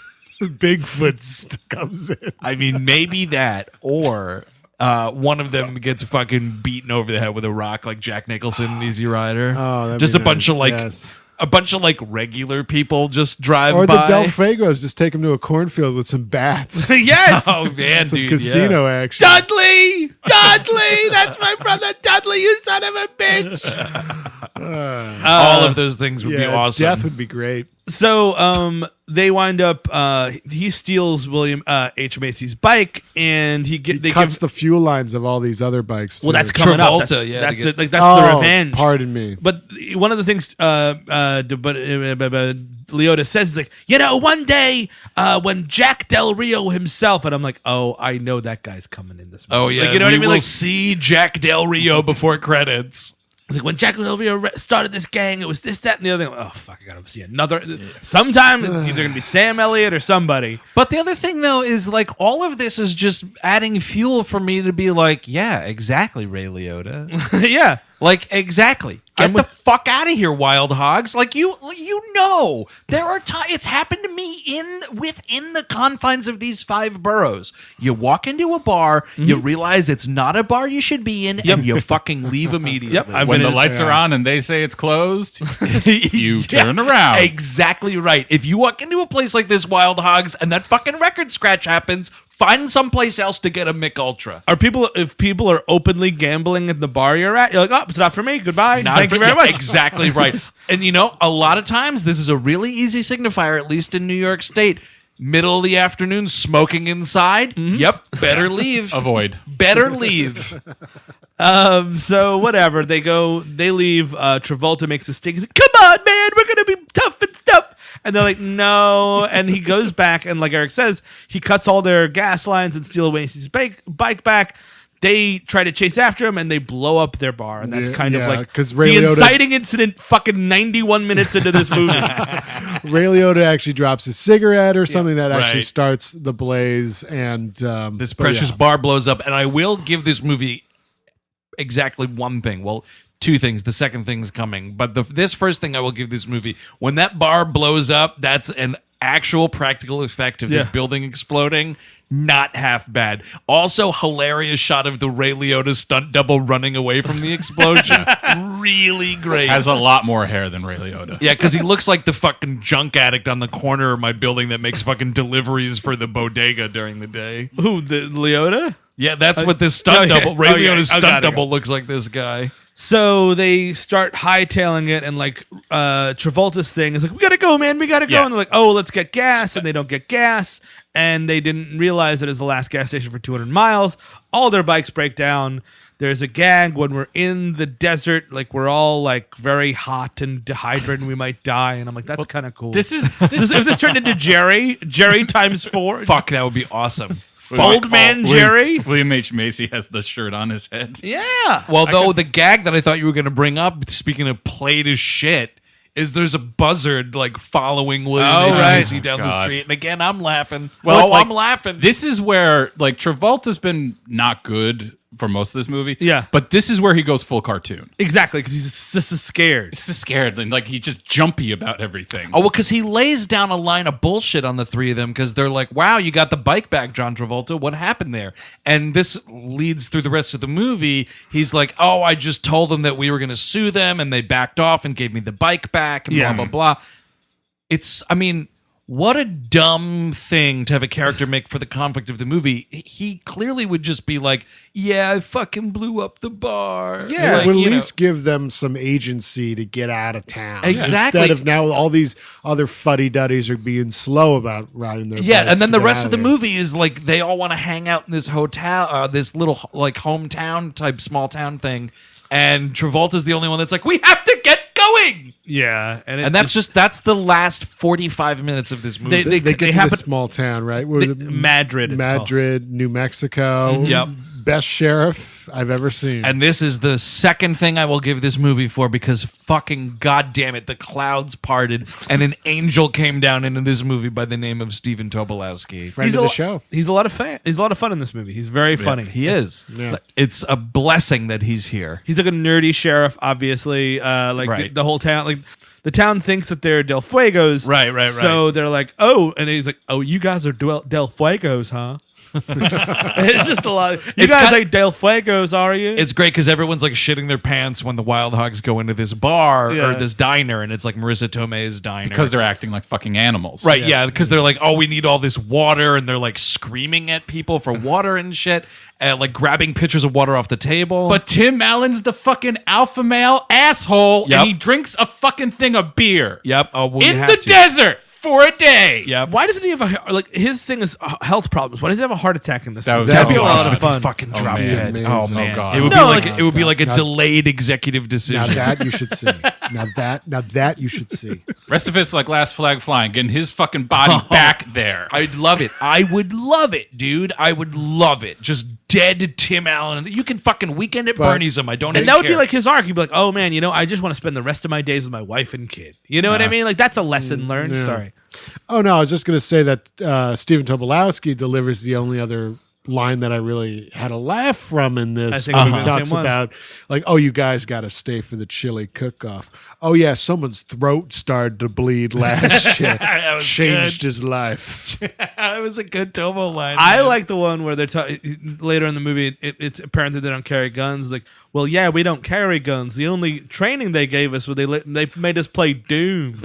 D: Bigfoot comes in.
B: I mean, maybe that, or one of them gets fucking beaten over the head with a rock like Jack Nicholson in Easy Rider.
D: Oh, that'd
B: just
D: be
B: a bunch of
D: nice,
B: like
D: yes.
B: a bunch of like regular people just drive
D: Or
B: by.
D: the Del Fagos just take him to a cornfield with some bats.
C: Yes.
B: Oh man,
D: Some
B: dude,
D: casino
B: yeah.
D: action.
C: Dudley! Dudley! That's my brother Dudley, you son of a bitch!
B: All of those things would be awesome.
D: Death would be great.
C: So they wind up he steals William H. Macy's bike and they
D: Cuts the fuel lines of all these other bikes.
C: well
D: too.
C: that's coming up.
B: Travolta,
C: That's,
B: yeah,
C: that's
B: to
C: the,
B: get-
C: like that's the
D: Oh,
C: revenge.
D: Pardon me.
C: But one of the things Leota says is like, one day when Jack Del Rio himself, and I'm like, oh, I know that guy's coming in this movie.
B: Oh yeah,
C: like, you know what I mean?
B: We'll
C: Like,
B: see Jack Del Rio before credits.
C: it's like when Jack Del Rio started this gang, it was this, that, and the other thing. Oh fuck, I gotta see another. Sometime it's either gonna be Sam Elliott or somebody.
B: But the other thing, though, is like all of this is just adding fuel for me to be like, yeah, exactly, Ray Liotta.
C: Yeah.
B: Like, exactly. Get the fuck out of here, Wild Hogs. Like, you know, there are times it's happened to me within the confines of these 5 boroughs. You walk into a bar, you realize it's not a bar you should be in, and you fucking leave immediately.
C: Yep, I've
E: when
C: been
E: the
C: in-
E: lights are on and they say it's closed, you turn around.
B: Exactly right. If you walk into a place like this, Wild Hogs, and that fucking record scratch happens, find someplace else to get a Mick Ultra.
C: If people are openly gambling at the bar you're at, you're like, oh, it's not for me. Goodbye.
B: Not
C: Thank
B: for-
C: you very
B: yeah,
C: much.
B: Exactly right. And you know, a lot of times this is a really easy signifier, at least in New York State. Middle of the afternoon, smoking inside. Yep, better leave.
E: Avoid.
B: Better leave.
C: So whatever. They leave. Travolta makes a stick. He's like, come on, man, we're gonna be tough and stuff. And they're like, no. And he goes back, and like Eric says, he cuts all their gas lines and steal Macy's bike back. They try to chase after him, and they blow up their bar. And that's
D: Yeah,
C: kind of
D: yeah,
C: like
D: 'cause
C: the
D: Ray Liotta-
C: inciting incident fucking 91 minutes into this movie.
D: Ray Liotta actually drops his cigarette or something that actually
B: Right.
D: starts the blaze, and
B: This
D: but
B: precious
D: yeah.
B: bar blows up, and I will give this movie exactly one thing. Well, 2 things. The second thing's coming, but this first thing I will give this movie: when that bar blows up, that's an actual practical effect of this
C: Yeah.
B: building exploding. Not half bad. Also, hilarious shot of the Ray Liotta stunt double running away from the explosion. Really great.
E: Has a lot more hair than Ray Liotta.
B: Yeah, because he looks like the fucking junk addict on the corner of my building that makes fucking deliveries for the bodega during the day.
C: Who, the Leota?
B: Yeah, that's what this stunt
C: oh, yeah.
B: double, Ray
C: Oh, yeah.
B: Liotta's
C: Oh,
B: stunt
C: got it,
B: double looks like this guy.
C: So they start hightailing it, and like Travolta's thing is like, we gotta go, man, we gotta go.
E: Yeah.
C: And they're like, oh, let's get gas, and they don't get gas, and they didn't realize that it was the last gas station for 200 miles. All their bikes break down. There's a gag when we're in the desert, like we're all like very hot and dehydrated, and we might die. And I'm like, that's kind of cool.
E: This is
C: If this turned into Jerry times 4.
B: Fuck, that would be awesome.
C: Old man Jerry.
E: William H. Macy has the shirt on his head.
C: Yeah.
B: Well, though, the gag that I thought you were going to bring up, speaking of played as shit, is there's a buzzard like following William
C: Oh,
B: H.
C: right.
B: Macy down the
E: God.
B: street. And again, I'm laughing.
E: Well,
B: I'm laughing.
E: This is where like Travolta's been not good for most of this movie.
C: Yeah.
E: But this is where he goes full cartoon.
C: Exactly, because he's just scared.
E: He's just scared and like he's just jumpy about everything.
B: Oh, well, because he lays down a line of bullshit on the 3 of them because they're like, wow, you got the bike back, John Travolta. What happened there? And this leads through the rest of the movie. He's like, oh, I just told them that we were going to sue them and they backed off and gave me the bike back and
C: Yeah.
B: blah, blah, blah. I mean, what a dumb thing to have a character make for the conflict of the movie. He clearly would just be like, yeah, I fucking blew up the bar.
D: Yeah,
B: Like,
D: would at
B: you know,
D: least give them some agency to get out of town.
B: Exactly.
D: Instead of now all these other fuddy-duddies are being slow about riding their
B: yeah,
D: bikes
B: and then
D: to
B: the
D: get
B: rest
D: out
B: of the
D: here.
B: movie is like they all want to hang out in this hotel, this little like hometown type small town thing, and Travolta's the only one that's like, we have to get going.
C: Yeah,
B: And that's the last 45 minutes of this movie.
D: They get to
C: happen-
D: this small town, right? Where
C: Madrid. It's called.
D: Madrid, New Mexico.
B: Yep.
D: Best sheriff I've ever seen.
B: And this is the second thing I will give this movie for, because fucking goddamn it, the clouds parted and an angel came down into this movie by the name of Stephen Tobolowsky.
D: Friend of the show.
C: He's a lot of fun in this movie. He's very funny.
B: He is.
D: Yeah.
B: It's a blessing that he's here.
C: He's like a nerdy sheriff, obviously.
B: Right.
C: The whole town, like the town thinks that they're Del Fuegos.
B: Right.
C: So they're like, oh, and he's like, oh, you guys are Del Fuegos, huh? It's just a lot. You guys ain't Del Fuegos, are you?
B: It's great because everyone's like shitting their pants when the Wild Hogs go into this bar
C: Yeah.
B: or this diner, and it's like Marissa Tomei's diner.
E: Because they're acting like fucking animals.
B: Right, yeah, because they're like, oh, we need all this water, and they're like screaming at people for water and shit, and like grabbing pitchers of water off the table.
E: But Tim Allen's the fucking alpha male asshole,
B: Yep.
E: and he drinks a fucking thing of beer
B: yep, oh, well, you
E: in
B: have
E: the
B: to.
E: desert for a day.
B: Yep.
C: Why doesn't he have his thing is health problems? Why does he have a heart attack in this?
E: That
C: movie?
E: was
C: That'd be a
E: so
C: lot
E: awesome.
C: of fun.
B: Fucking
E: Oh,
B: drop
E: man.
B: dead.
D: Amazing.
B: Oh
D: Oh,
B: man,
E: God.
B: it would
C: No,
B: be
C: like-
B: like it would be like a
D: Now-
B: delayed executive
D: Now
B: decision.
D: that you should see. Now that you should see.
E: Rest of it's like Last Flag Flying, getting his fucking body back there.
B: I'd love it. I would love it, dude. I would love it. Just dead Tim Allen. You can fucking Weekend at Bernie's him. I don't.
C: And
B: even
C: that would be
B: care.
C: like his arc. He'd be like, "Oh man, I just want to spend the rest of my days with my wife and kid." You know what I mean? Like that's a lesson learned.
D: yeah.
C: Sorry.
D: Oh no, I was just going to say that Stephen Tobolowsky delivers the only other line that I really had a laugh from in
C: I
D: this.
C: think
D: When
C: it
D: he
C: was the
D: talks
C: same one.
D: about like, oh, you guys got to stay for the chili cook-off. Oh yeah, someone's throat started to bleed last year.
B: was
D: Changed his life.
B: It was a good Tobo line.
C: I
B: man.
C: like the one where they're later in the movie. It's apparent that they don't carry guns. Like, well, yeah, we don't carry guns. The only training they gave us was they made us play Doom.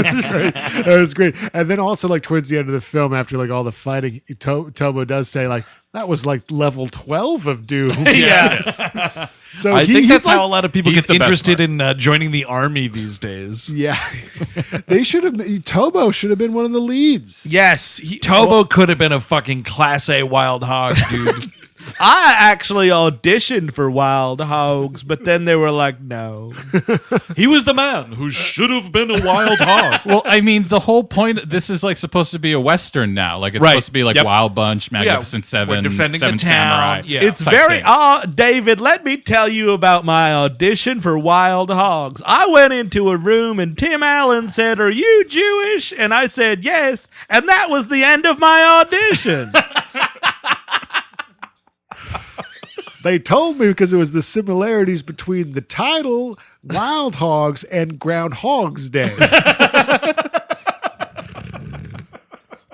D: That was great. And then also like towards the end of the film, after like all the fighting, Tobo does say like that was like level 12 of Doom.
C: Yeah.
D: So
B: I think
D: he's
B: that's
D: like,
B: how a lot of people
E: he's
B: get
E: the best
B: interested
E: part.
B: in joining the army these days.
D: yeah. They should have. Tobo should have been one of the leads.
C: Yes,
B: Tobo could have been a fucking Class A Wild Hog, dude.
C: I actually auditioned for Wild Hogs, but then they were like, no.
B: He was the man who should have been a wild hog.
E: Well, I mean, the whole point. This is like supposed to be a Western now. Like it's
B: Right.
E: supposed to be like
B: Yep.
E: Wild Bunch, Magnificent Seven,
B: we're defending
E: Seven
B: the town.
E: Samurai.
B: Yeah.
C: It's
E: type
C: very
E: thing.
C: David, let me tell you about my audition for Wild Hogs. I went into a room and Tim Allen said, "Are you Jewish?" And I said, "Yes." And that was the end of my audition.
D: They told me because it was the similarities between the title Wild Hogs and Groundhog's Day.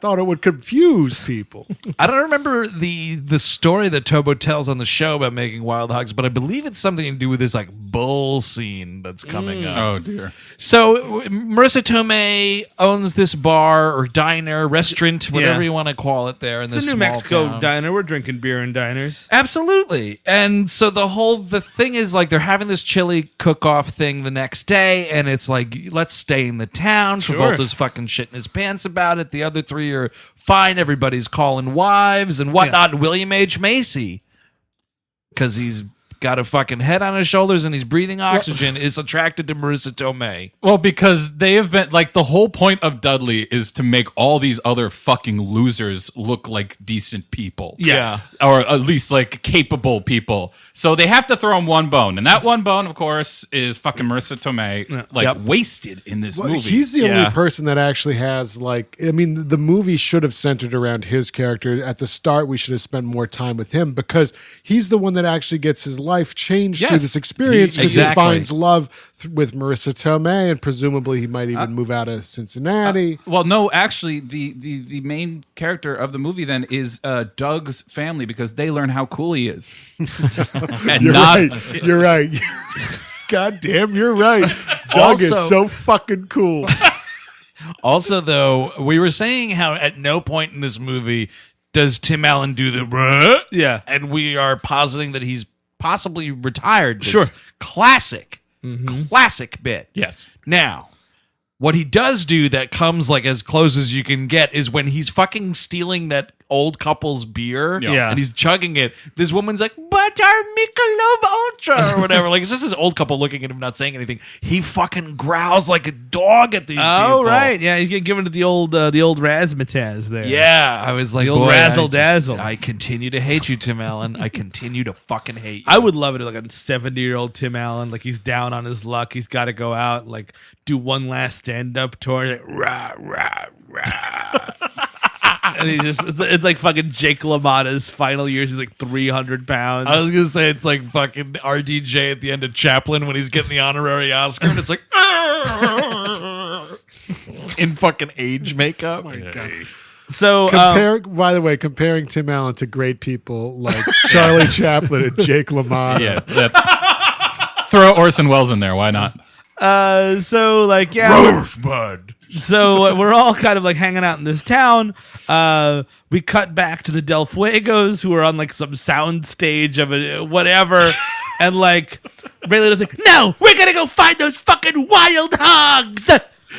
D: Thought it would confuse people.
B: I don't remember the story that Tobo tells on the show about making Wild Hogs, but I believe it's something to do with this like bull scene that's coming up.
E: Oh dear.
B: So Marissa Tomei owns this bar or diner, restaurant, whatever
C: Yeah.
B: you want to call it there in
C: It's
B: this
C: a New
B: small
C: Mexico
B: town.
C: diner. We're drinking beer in diners.
B: Absolutely. And so the thing is like they're having this chili cook-off thing the next day, and it's like, let's stay in the town.
C: Sure.
B: Travolta's fucking shitting his pants about it. The other three are fine. Everybody's calling wives and whatnot. And William H. Macy, because he's got a fucking head on his shoulders and he's breathing oxygen, is attracted to Marissa Tomei.
E: Well, because they have been like the whole point of Dudley is to make all these other fucking losers look like decent people.
B: Yeah.
E: Or at least like capable people. So they have to throw him one bone. And that one bone, of course, is fucking Marissa Tomei, like
B: Yep.
E: wasted in this
D: Well,
E: movie.
D: he's the
B: Yeah.
D: only person that actually has like. I mean, the movie should have centered around his character at the start. We should have spent more time with him because he's the one that actually gets his life changed through
E: Yes.
D: this experience.
E: He-
D: Because
B: Exactly.
D: he finds love with Marissa Tomei, and presumably he might even move out of Cincinnati.
E: Well, no, actually, the main character of the movie then is Doug's family because they learn how cool he is. And
D: You're
E: not
D: right. You're right. God damn, you're right. Doug is
B: Also-
D: so fucking cool.
B: Also, though, we were saying how at no point in this movie does Tim Allen do the "Bruh,"
C: Yeah.
B: and we are positing that he's possibly retired. This
C: Sure.
B: classic bit.
E: Yes.
B: Now, what he does do that comes like as close as you can get is when he's fucking stealing that old couple's beer
E: Yeah.
B: and he's chugging it. This woman's like, but our Michelob Ultra or whatever. Like, it's just this old couple looking at him, not saying anything. He fucking growls like a dog at these people.
C: Oh, right. Yeah, you get given to the old razzmatazz there.
B: Yeah, I was like,
C: The old
B: boy,
C: razzle dazzle.
B: I continue to hate you, Tim Allen. I continue to fucking hate you.
C: I would love it, like a 70-year-old Tim Allen, like he's down on his luck. He's got to go out, like do one last stand-up tour. Like, rah, rah, rah. And he just, it's like fucking Jake LaMotta's final years. He's like 300 pounds.
B: I was gonna say it's like fucking RDJ at the end of Chaplin when he's getting the honorary Oscar, and it's like in fucking age makeup.
C: So,
D: By the way, comparing Tim Allen to great people like Charlie Chaplin and Jake LaMotta.
E: Yeah. Throw Orson Welles in there. Why not?
C: so like, yeah.
B: Rosebud.
C: So we're all kind of like hanging out in this town. We cut back to the Del Fuegos, who are on like some sound stage of a whatever, and like Ray Liotta's like, "No, we're gonna go find those fucking wild hogs."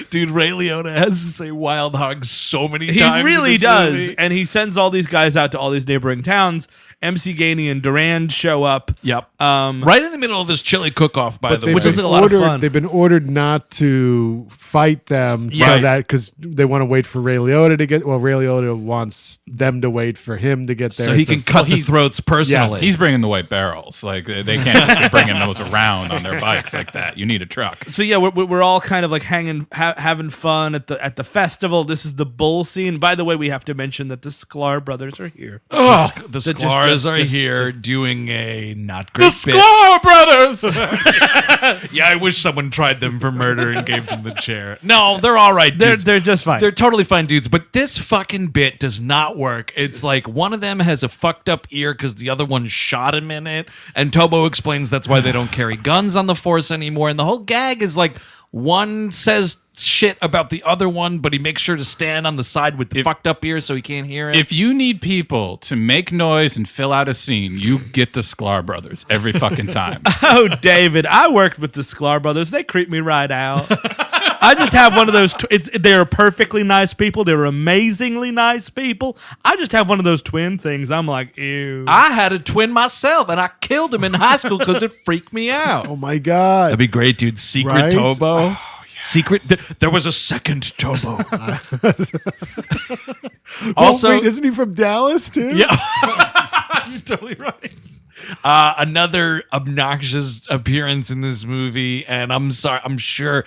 B: Dude, Ray Liotta has to say wild hogs so many
C: He
B: times.
C: really
B: in this
C: does,
B: movie.
C: and he sends all these guys out to all these neighboring towns. MC Gainey and Durand show up.
B: Yep. Right in the middle of this chili cook-off, by the way.
C: Which is a lot of fun.
D: They've been ordered not to fight them, so
B: Yes.
D: that because they want to wait for Ray Liotta to get. Well, Ray Liotta wants them to wait for him to get there,
B: so he can cut the throats personally.
D: Yes.
E: He's bringing the white barrels. Like they can't just be bringing those around on their bikes like that. You need a truck.
C: So yeah, we're all kind of like having fun at the festival. This is the bull scene. By the way, we have to mention that the Sklar brothers are here.
B: the
C: Just-
B: Sklars are
C: just-
B: here doing a not great
E: The
B: bit.
E: Sklar brothers.
B: Yeah, I wish someone tried them for murder and gave them the chair. No, they're all right dudes.
C: They're just fine.
B: They're totally fine dudes, but this fucking bit does not work. It's like one of them has a fucked up ear because the other one shot him in it, and Tobo explains that's why they don't carry guns on the Force anymore, and the whole gag is like one says shit about the other one, but he makes sure to stand on the side with the fucked up ear so he can't hear it.
E: If you need people to make noise and fill out a scene, you get the Sklar brothers every fucking time.
C: Oh, David, I worked with the Sklar brothers. They creep me right out. I just have one of those. They're perfectly nice people. They're amazingly nice people. I just have one of those twin things. I'm like, ew.
B: I had a twin myself, and I killed him in high school because it freaked me out.
D: Oh my god!
B: That'd be great, dude. Secret
D: Right?
B: Tobo. Secret. There was a second Tobo. Also,
D: wait, isn't he from Dallas too?
B: yeah, you're totally right. Another obnoxious appearance in this movie, and I'm sorry. I'm sure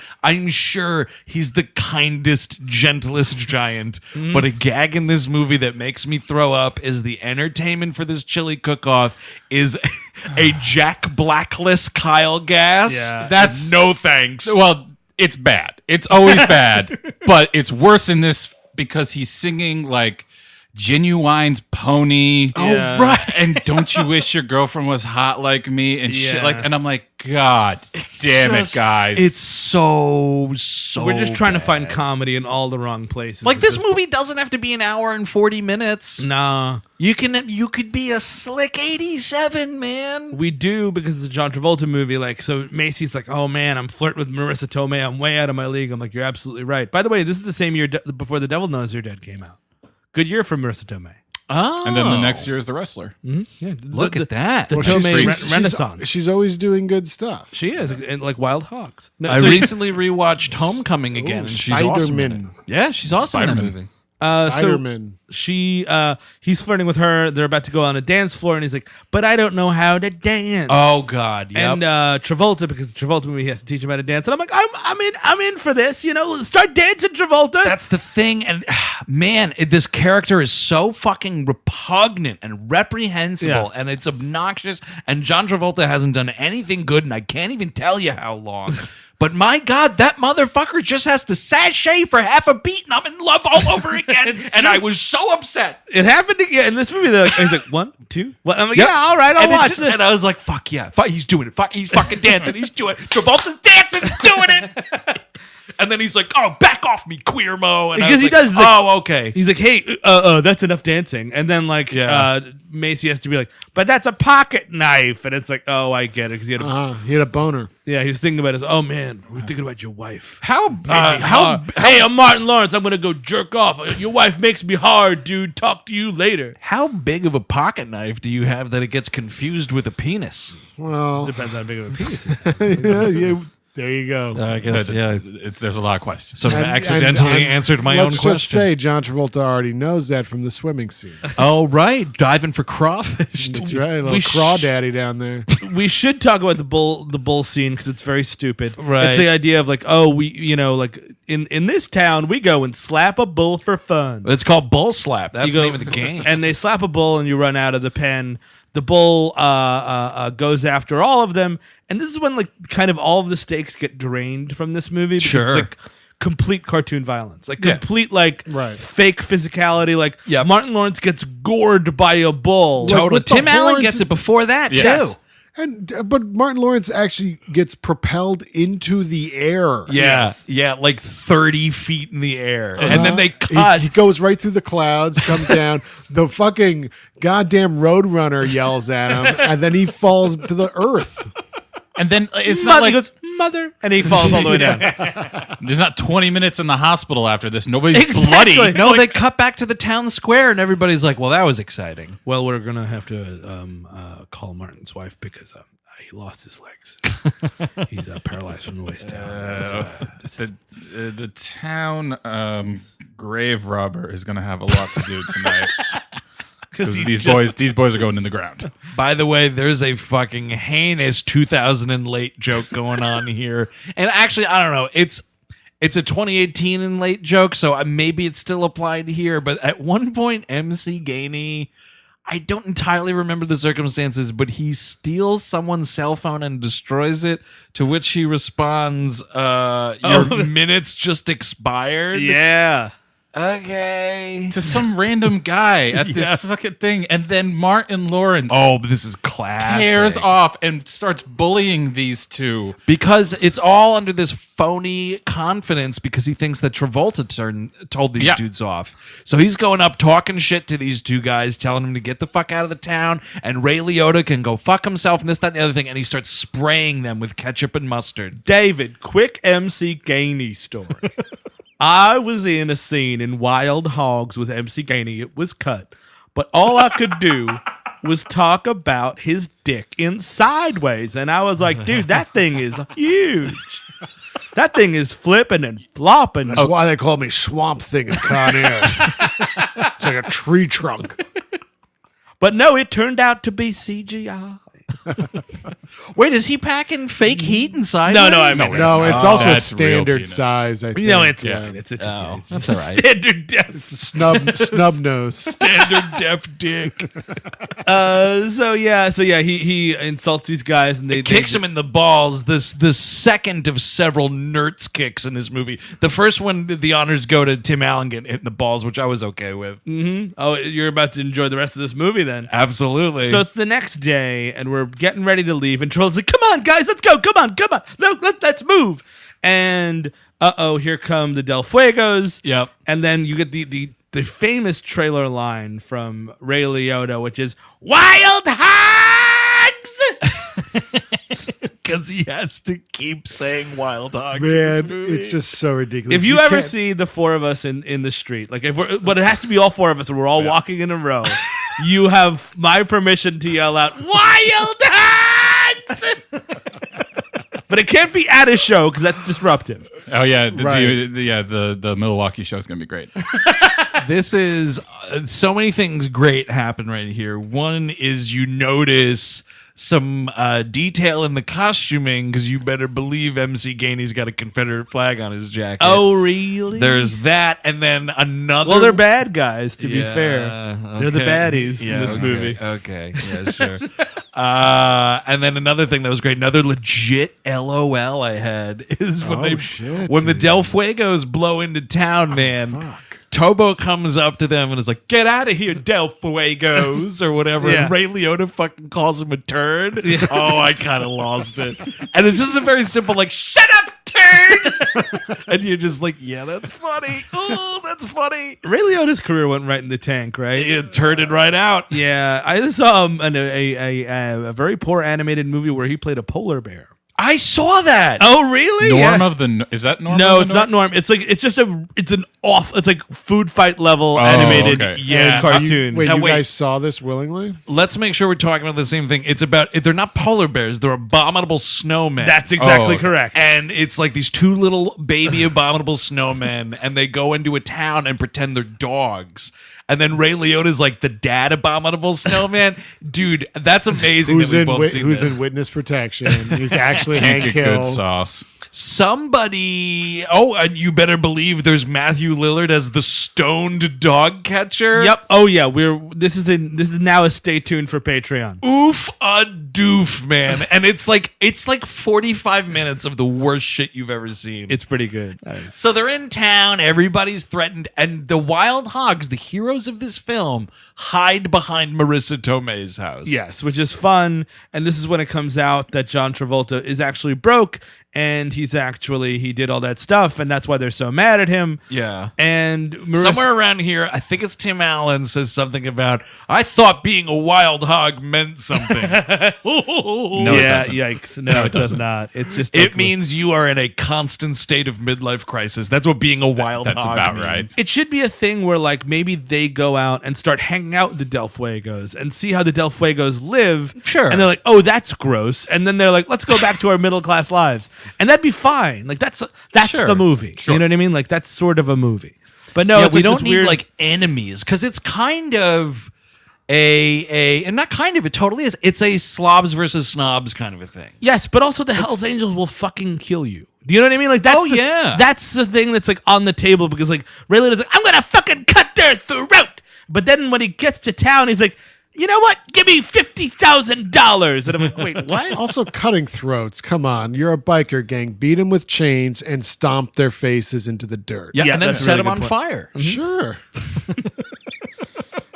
B: he's the kindest, gentlest giant. But a gag in this movie that makes me throw up is the entertainment for this chili cook-off is a Jack Blackless Kyle Gass.
C: Yeah.
E: That's-
B: no thanks.
E: Well, it's bad. It's always bad, but it's worse in this because he's singing like Genuine's Pony.
C: Yeah.
B: right.
E: And don't you wish your girlfriend was hot like me and shit
C: Yeah.
E: like, and I'm like, God damn it, guys.
B: It's so
C: We're just trying to
B: bad.
C: find comedy in all the wrong places.
B: Like
C: at
B: this
C: point.
B: movie doesn't have to be an hour and 40 minutes.
C: Nah.
B: You could be a slick 87, man.
C: We do because it's a John Travolta movie. Like, so Macy's like, oh man, I'm flirting with Marissa Tomei. I'm way out of my league. I'm like, you're absolutely right. By the way, this is the same year before The Devil Knows You're Dead came out. Good year for Marissa Tomei.
B: Oh.
E: and then the next year is The Wrestler.
C: Yeah,
B: Look at that.
C: The
D: Well,
C: Tomei Renaissance.
D: She's always doing good stuff.
C: She is, and like Wild Hogs. No,
B: I
C: so-
B: recently rewatched Homecoming again, and she's awesome. in it.
D: Spider-Man.
B: Yeah, she's awesome in that
E: Spider-Man.
B: movie.
C: so
D: Spider-Man.
C: he's flirting with her. They're about to go on a dance floor, and he's like, "But I don't know how to dance."
B: Oh God, yep.
C: And Travolta, because Travolta movie, he has to teach him how to dance, and I'm like, I'm in for this. You know, start dancing, Travolta.
B: That's the thing, and man, this character is so fucking repugnant and reprehensible,
C: Yeah.
B: and it's obnoxious. And John Travolta hasn't done anything good, and I can't even tell you how long. But my God, that motherfucker just has to sashay for half a beat, and I'm in love all over again. And I was so upset.
C: It happened again in this movie. They're like, he's like, 1, 2, 1. I'm like,
B: Yep.
C: yeah, all right, I'll
B: and it
C: watch
B: just-
C: this.
B: And I was like, fuck yeah. Fuck, he's doing it. Fuck, he's fucking dancing. He's doing it. Travolta's dancing, doing it. And then he's like, "Oh, back off me, queer mo." And I
C: Because
B: was
C: he
B: like,
C: does, like-
B: "Oh, okay."
C: He's like, hey, that's enough dancing. And then, like,
B: Yeah.
C: Macy has to be like, but that's a pocket knife. And it's like, oh, I get it. Because he had
D: He had a boner.
C: yeah, he was thinking about his, oh, man, we're thinking about your wife.
B: How
C: Hey, I'm Martin Lawrence. I'm going to go jerk off. Your wife makes me hard, dude. Talk to you later.
B: how big of a pocket knife do you have that it gets confused with a penis?
D: Well,
C: Depends on how big of a penis it is.
D: yeah, there you go.
B: I guess
E: There's a lot of questions.
B: So I
D: And-
B: accidentally
D: and
B: answered my
D: let's
B: own question.
D: just say John Travolta already knows that from the swimming scene.
B: Oh, right, diving for crawfish.
D: That's right, a little
C: We
D: crawdaddy down there.
C: We should talk about the bull scene because it's very stupid.
B: Right.
C: It's the idea of like, oh, like in this town we go and slap a bull for fun.
B: It's called bull slap. That's
C: You
B: the
C: go-
B: name of the game.
C: And they slap a bull and you run out of the pen. The bull goes after all of them, and this is when like kind of all of the stakes get drained from this movie. Because
B: Sure.
C: it's, like complete cartoon violence, like
E: Yeah.
C: complete like
D: Right.
C: fake physicality. Like
B: Yep.
C: Martin Lawrence gets gored by a bull.
D: Like,
B: Totally.
D: with the
B: Tim Allen
D: horns
B: gets it before that
E: Yes.
B: too.
D: And but Martin Lawrence actually gets propelled into the air.
B: Yeah, yeah, like 30 feet in the air, and then they cut.
D: He goes right through the clouds, comes down. The fucking goddamn Roadrunner yells at him, and then he falls to the earth.
E: And then it's
C: Mother,
E: not like
C: he goes, mother, and he falls all the way down.
E: there's not 20 minutes in the hospital after this. Nobody's
C: Exactly.
E: bloody.
B: No, they cut back to the town square, and everybody's like, "Well, that was exciting."
C: Well, we're gonna have to call Martin's wife because he lost his legs. He's paralyzed from the waist down.
E: The town grave robber is going to have a lot to do tonight. Because these boys are going in the ground.
B: By the way, there's a fucking heinous 2000 and late joke going on here, and actually, I don't know. It's a 2018 and late joke, so maybe it's still applied here. But at one point, MC Gainey, I don't entirely remember the circumstances, but he steals someone's cell phone and destroys it. To which he responds, "Your minutes just expired."
C: Yeah.
B: Okay.
E: To some random guy at this fucking thing. And then Martin Lawrence
B: Oh, but this is classic.
E: tears off and starts bullying these two.
B: Because it's all under this phony confidence because he thinks that Travolta told these
E: Yeah.
B: dudes off. So he's going up talking shit to these two guys, telling them to get the fuck out of the town, and Ray Liotta can go fuck himself and this, that, and the other thing, and he starts spraying them with ketchup and mustard.
C: David, quick MC Gainey story. I was in a scene in Wild Hogs with MC Gainey. It was cut, but all I could do was talk about his dick in Sideways, and I was like, dude, that thing is huge. That thing is flipping and flopping.
D: That's why they call me Swamp Thing in Con Air. It's like a tree trunk.
C: But no, it turned out to be CGI.
B: Wait, is he packing fake heat inside?
C: No,
B: this?
C: I mean,
D: No, it's also
E: That's real
D: standard
E: penis.
D: size. I think.
C: No, it's
E: Yeah.
C: fine. It's
B: Oh,
C: just
B: that's all right.
C: standard depth.
D: snub nose.
B: Standard def dick.
C: So yeah, he insults these guys and they
B: Kicks him in the balls. The second of several nerds kicks in this movie. The first one, the honors go to Tim Allen getting hit in the balls, which I was okay with.
C: Oh, you're about to enjoy the rest of this movie then.
B: Absolutely.
C: So it's the next day, and we're getting ready to leave, and Troll's like, come on, guys, let's go, come on, let's move. And, here come the Del Fuegos.
B: Yep.
C: And then you get the famous trailer line from Ray Liotta, which is, Wild Hogs!
B: because he has to keep saying wild hogs. in
D: Man,
B: this movie.
D: it's just so ridiculous.
C: If you ever
D: can't-
C: see the four of us in the street, like but it has to be all four of us, and we're all walking in a row. You have my permission to yell out "Wild Hogs," but it can't be at a show because that's disruptive.
E: Oh yeah,
D: Right.
E: the Milwaukee show is gonna be great.
B: This is so many things great happen right here. One is you notice some detail in the costuming because you better believe MC Gainey's got a Confederate flag on his jacket.
C: Oh, really?
B: There's that, and then another.
C: Well, they're bad guys. To be
B: Yeah,
C: fair, they're the
B: okay.
C: baddies
B: Yeah,
C: in this
B: okay,
C: movie.
B: Okay, yeah, sure. And then another thing that was great, another legit LOL I had is when when the Del Fuegos blow into town, man. Tobo comes up to them and is like, "Get out of here, Del Fuegos," or whatever.
C: Yeah.
B: And Ray Liotta fucking calls him a turd. Oh, I kind of lost it. And it's just a very simple, like, "Shut up, turd!" nerd. And you're just like, yeah, that's funny. Oh, that's funny.
C: Ray Liotta's career went right in the tank, right?
B: It turned it right out.
C: Yeah, I saw a very poor animated movie where he played a polar bear.
B: I saw that.
C: Oh, really?
E: Norm of the is that Norm?
C: No,
E: of
C: it's
E: the
C: not Norm. It's like it's like food fight level animated
E: okay.
C: cartoon.
D: Wait,
B: Now,
D: you
B: wait.
D: guys saw this willingly?
B: Let's make sure we're talking about the same thing. It's about, they're not polar bears, they're abominable snowmen.
C: That's exactly
E: okay.
C: correct.
B: And it's like these two little baby abominable snowmen, and they go into a town and pretend they're dogs. And then Ray Liotta's like the dad abominable snowman. Dude, that's amazing.
D: Who's
B: that we've
D: in
B: both seen
D: who's
B: this.
D: in witness protection? He's actually
E: Can't
D: Hank
E: get good
D: Hill.
E: sauce.
B: Somebody, and you better believe there's Matthew Lillard as the stoned dog catcher.
C: Yep. Oh yeah. This is now a stay tuned for Patreon.
B: Oof a doof, man. And it's like 45 minutes of the worst shit you've ever seen.
C: It's pretty good.
B: So they're in town, everybody's threatened, and the wild hogs, the heroes of this film, hide behind Marissa Tomei's house.
C: Yes, which is fun. And this is when it comes out that John Travolta is actually broke and he did all that stuff, and that's why they're so mad at him.
B: Yeah.
C: And Marissa,
B: Somewhere around here, I think it's Tim Allen says something about, I thought being a wild hog meant something.
E: No, it doesn't.
C: yikes. No, it does not. It's just
B: It means you are in a constant state of midlife crisis. That's what being a wild
E: That's
B: hog
E: about
B: means.
E: right.
C: it should be a thing where like maybe they go out and start hanging out with the Del Fuegos and see how the Del Fuegos live.
B: Sure.
C: And they're like, oh, that's gross. And then they're like, let's go back to our middle class lives. And that'd be fine. Like that's
B: Sure.
C: the movie.
E: Sure.
C: You know what I mean? Like that's sort of a movie. But no,
B: Yeah,
C: it's
B: we
C: like
B: don't
C: this
B: need
C: weird,
B: like enemies, because it's kind of and not kind of, it totally is. It's a slobs versus snobs kind of a thing.
C: yes, but also the Hell's Angels will fucking kill you. Do you know what I mean? Like that's that's the thing that's like on the table because like Ray Liotta's like, I'm gonna fucking cut their throat. But then when he gets to town, he's like, you know what? Give me $50,000. And I'm like, wait, what?
D: Also, cutting throats. Come on, you're a biker gang. Beat them with chains and stomp their faces into the dirt.
B: Yeah,
C: Yeah,
B: and then
C: that's a
B: set
C: really
B: them
C: good
B: on
C: point.
B: fire.
D: Sure.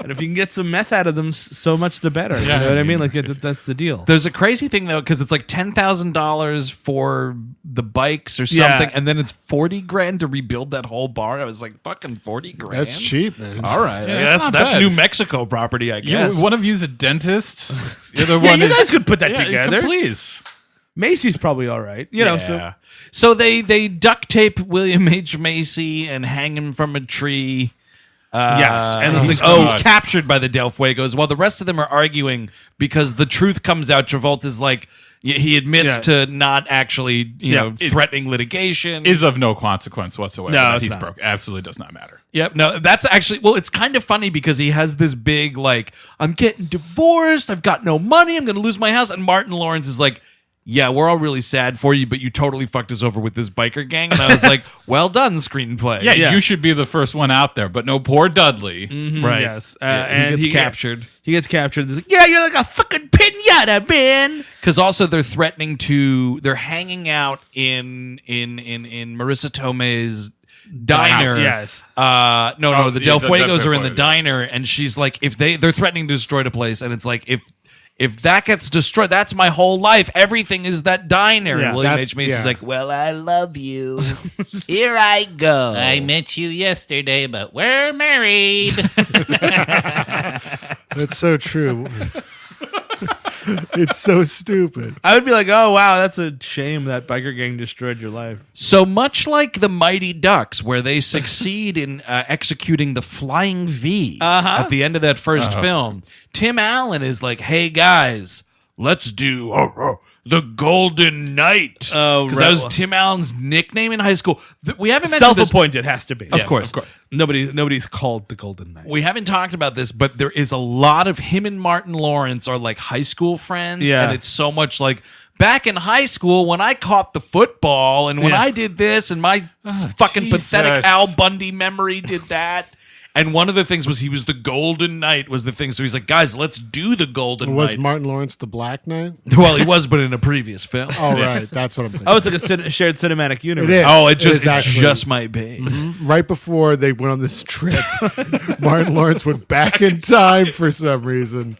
C: And if you can get some meth out of them, so much the better.
E: Yeah,
C: you know what I
E: I
C: mean?
E: mean,
C: Like that's the deal.
B: There's a crazy thing though, because it's like $10,000 for the bikes or
C: Yeah.
B: something, and then it's $40,000 to rebuild that whole bar. I was like, fucking $40,000.
D: That's cheap, man.
B: All right,
E: Yeah,
B: yeah,
E: it's not
B: that's
E: bad.
B: New Mexico property, I guess.
E: One of you's a dentist. The other
C: Yeah,
E: one
C: you
E: is.
C: guys could put that
E: Yeah,
C: together.
E: please.
C: Macy's probably all right. You know,
B: Yeah. So they duct tape William H. Macy and hang him from a tree.
C: Yes, and it's
B: he's,
C: like, oh,
B: he's captured by the Del Fuegos, while the rest of them are arguing because the truth comes out. Travolta's like, he admits
C: Yeah.
B: to not actually, threatening litigation.
E: Is of no consequence whatsoever.
C: No,
E: that
C: it's
E: he's
C: not.
E: broke. Absolutely does not matter.
B: Yep. No, that's actually, well, it's kind of funny because he has this big, like, I'm getting divorced. I've got no money. I'm going to lose my house. And Martin Lawrence is like, yeah, we're all really sad for you, but you totally fucked us over with this biker gang. And I was like, well done, screenplay.
E: Yeah,
C: Yeah.
E: you should be the first one out there, but no, poor Dudley.
B: Right.
C: yes.
B: Yeah,
C: And
B: he gets captured.
C: He gets captured. He's like, yeah, you're like a fucking pinata, man.
B: Because also they're they're hanging out in Marissa Tomei's diner.
C: House, yes.
B: No, the Del
E: the
B: Fuegos are in the
E: Fuegos, yeah.
B: diner, and she's like, if they're threatening to destroy the place, and it's like, if that gets destroyed, that's my whole life. Everything is that diner.
C: Yeah,
B: And William
D: that-
B: H. Macy's
D: yeah.
B: like, well, I love you. Here I go.
F: I met you yesterday, but we're married.
D: That's so true. It's so stupid.
C: I would be like, oh, wow, that's a shame that biker gang destroyed your life.
B: So much like the Mighty Ducks, where they succeed in executing the Flying V at the end of that first film, Tim Allen is like, hey, guys, let's do the Golden Knight.
C: Oh,
B: Because
C: right.
B: that was Tim Allen's nickname in high school. We haven't mentioned this.
C: Self-appointed has to be.
B: Of course.
C: Nobody's called the Golden Knight.
B: We haven't talked about this, but there is a lot of him and Martin Lawrence are like high school friends.
C: Yeah.
B: And it's so much like, back in high school when I caught the football and when
C: Yeah.
B: I did this and my fucking pathetic
E: Jesus.
B: Al Bundy memory did that. And one of the things was he was the Golden Knight was the thing. So he's like, guys, let's do the Golden
D: Was
B: Knight.
D: Martin Lawrence the Black Knight?
B: Well, he was, but in a previous film.
D: Oh, right. That's what I'm thinking.
C: Oh, it's like a shared cinematic universe.
D: It is.
B: Oh, it
D: is actually-
B: just might be.
D: Right before they went on this trip, Martin Lawrence went back in time for some reason.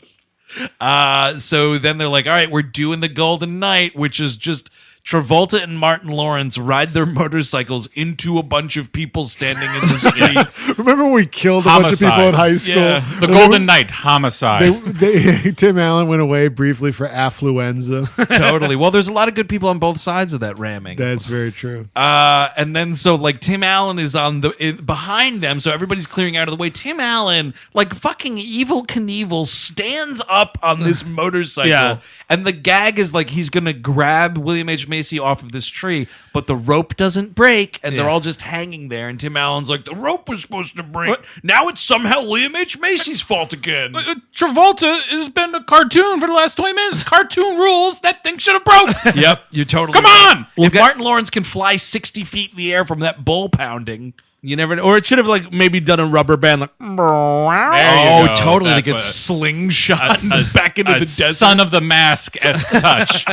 B: So then they're like, all right, we're doing the Golden Knight, which is just Travolta and Martin Lawrence ride their motorcycles into a bunch of people standing in the street.
D: Remember when we killed a bunch of people in high school?
B: Yeah.
E: The Golden Knight homicide.
D: Tim Allen went away briefly for affluenza.
B: Totally. Well, there's a lot of good people on both sides of that ramming.
D: That's very true.
B: And then so like Tim Allen is on behind them, so everybody's clearing out of the way. Tim Allen, like fucking Evel Knievel, stands up on this motorcycle,
C: Yeah.
B: and the gag is like he's gonna grab William H. Macy off of this tree, but the rope doesn't break, and they're
C: Yeah.
B: all just hanging there. And Tim Allen's like, the rope was supposed to break. Now it's somehow William H. Macy's fault again.
E: Travolta has been a cartoon for the last 20 minutes. Cartoon rules. That thing should have broke.
B: Yep, you're totally
E: Come
B: right.
E: on!
B: If Martin Lawrence can fly 60 feet in the air from that bull pounding.
C: You never know. Or it should have like maybe done a rubber band like
E: There you
B: Oh,
E: go.
B: totally. They
E: That's
B: get
E: what-
B: slingshot back into
E: a
B: the desert.
E: Son of the Mask-esque touch.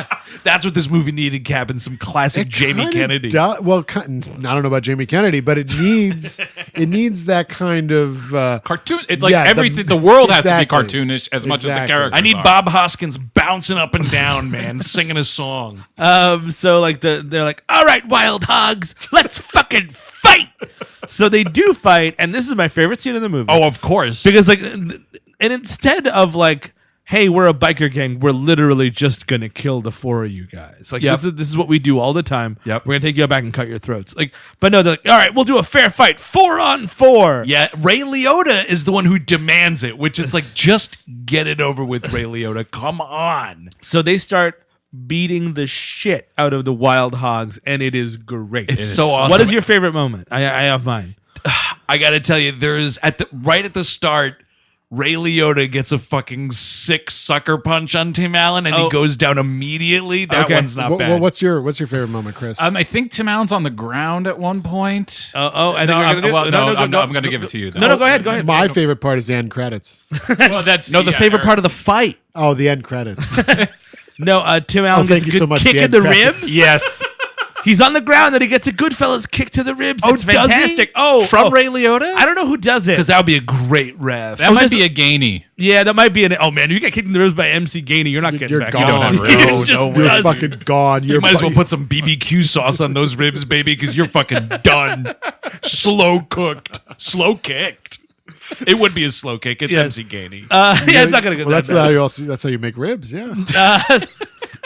B: That's what this movie needed, Cabin. Some classic Jamie
D: Kinda
B: Kennedy.
D: Well, I don't know about Jamie Kennedy, but it needs that kind of
E: Cartoon.
D: Yeah,
E: Everything. The world has
D: exactly.
E: to be cartoonish as much as the
D: Exactly.
E: characters
B: I need
E: are.
B: Bob Hoskins bouncing up and down, man, singing a song.
C: So like they're like, all right, wild hogs, let's fucking fight. So they do fight, and this is my favorite scene in the movie.
B: Oh, of course.
C: Because like, and instead of like, hey, we're a biker gang, we're literally just gonna kill the four of you guys. Like
B: Yep.
C: this is what we do all the time.
B: Yep.
C: We're gonna take you out back and cut your throats. Like, but no, they're like, all right, we'll do a fair fight, 4-on-4.
B: yeah, Ray Liotta is the one who demands it, which it's like, just get it over with, Ray Liotta. Come on.
C: So they start beating the shit out of the wild hogs, and it is great.
B: It's so awesome.
C: What is your favorite moment? I have mine.
B: I got to tell you, there's right at the start, Ray Liotta gets a fucking sick sucker punch on Tim Allen, and he
C: Oh.
B: goes down immediately. That
C: Okay.
B: one's not bad.
D: what's your favorite moment, Chris?
E: I think Tim Allen's on the ground at one point.
C: I think
E: No,
C: we're gonna do.
E: well,
C: No,
E: I'm going to give it to you. Then.
C: No, go ahead. Go ahead.
D: My favorite part is the end credits.
E: Well, that's
B: No, the favorite part of the fight.
D: Oh, the end credits.
C: No, Tim Allen
D: thank
C: gets a
D: you
C: good
D: so much,
C: kick
D: Dan
C: in the
D: Kravitz.
C: ribs.
B: Yes.
C: He's on the ground, and he gets a Goodfellas kick to the ribs. It's
B: does he?
C: fantastic. Oh,
B: From
C: oh.
B: Ray Liotta?
C: I don't know who does it.
B: Because that would be a great ref.
E: That might be a Gainey.
C: Yeah, that might be an. Oh man, you get kicked in the ribs by MC Gainey. You're not getting
D: You're
C: back.
D: gone.
C: You don't have
E: No,
C: ribs.
B: no
C: Just
B: way.
D: You're
C: does.
D: fucking gone.
B: You might as well put some BBQ sauce on those ribs, baby, because you're fucking done. Slow cooked. Slow kicked. It would be a slow kick. It's MC Gainey.
C: Yeah, it's not gonna go.
D: Well,
C: that
D: that's how you make ribs. Yeah.
C: bad.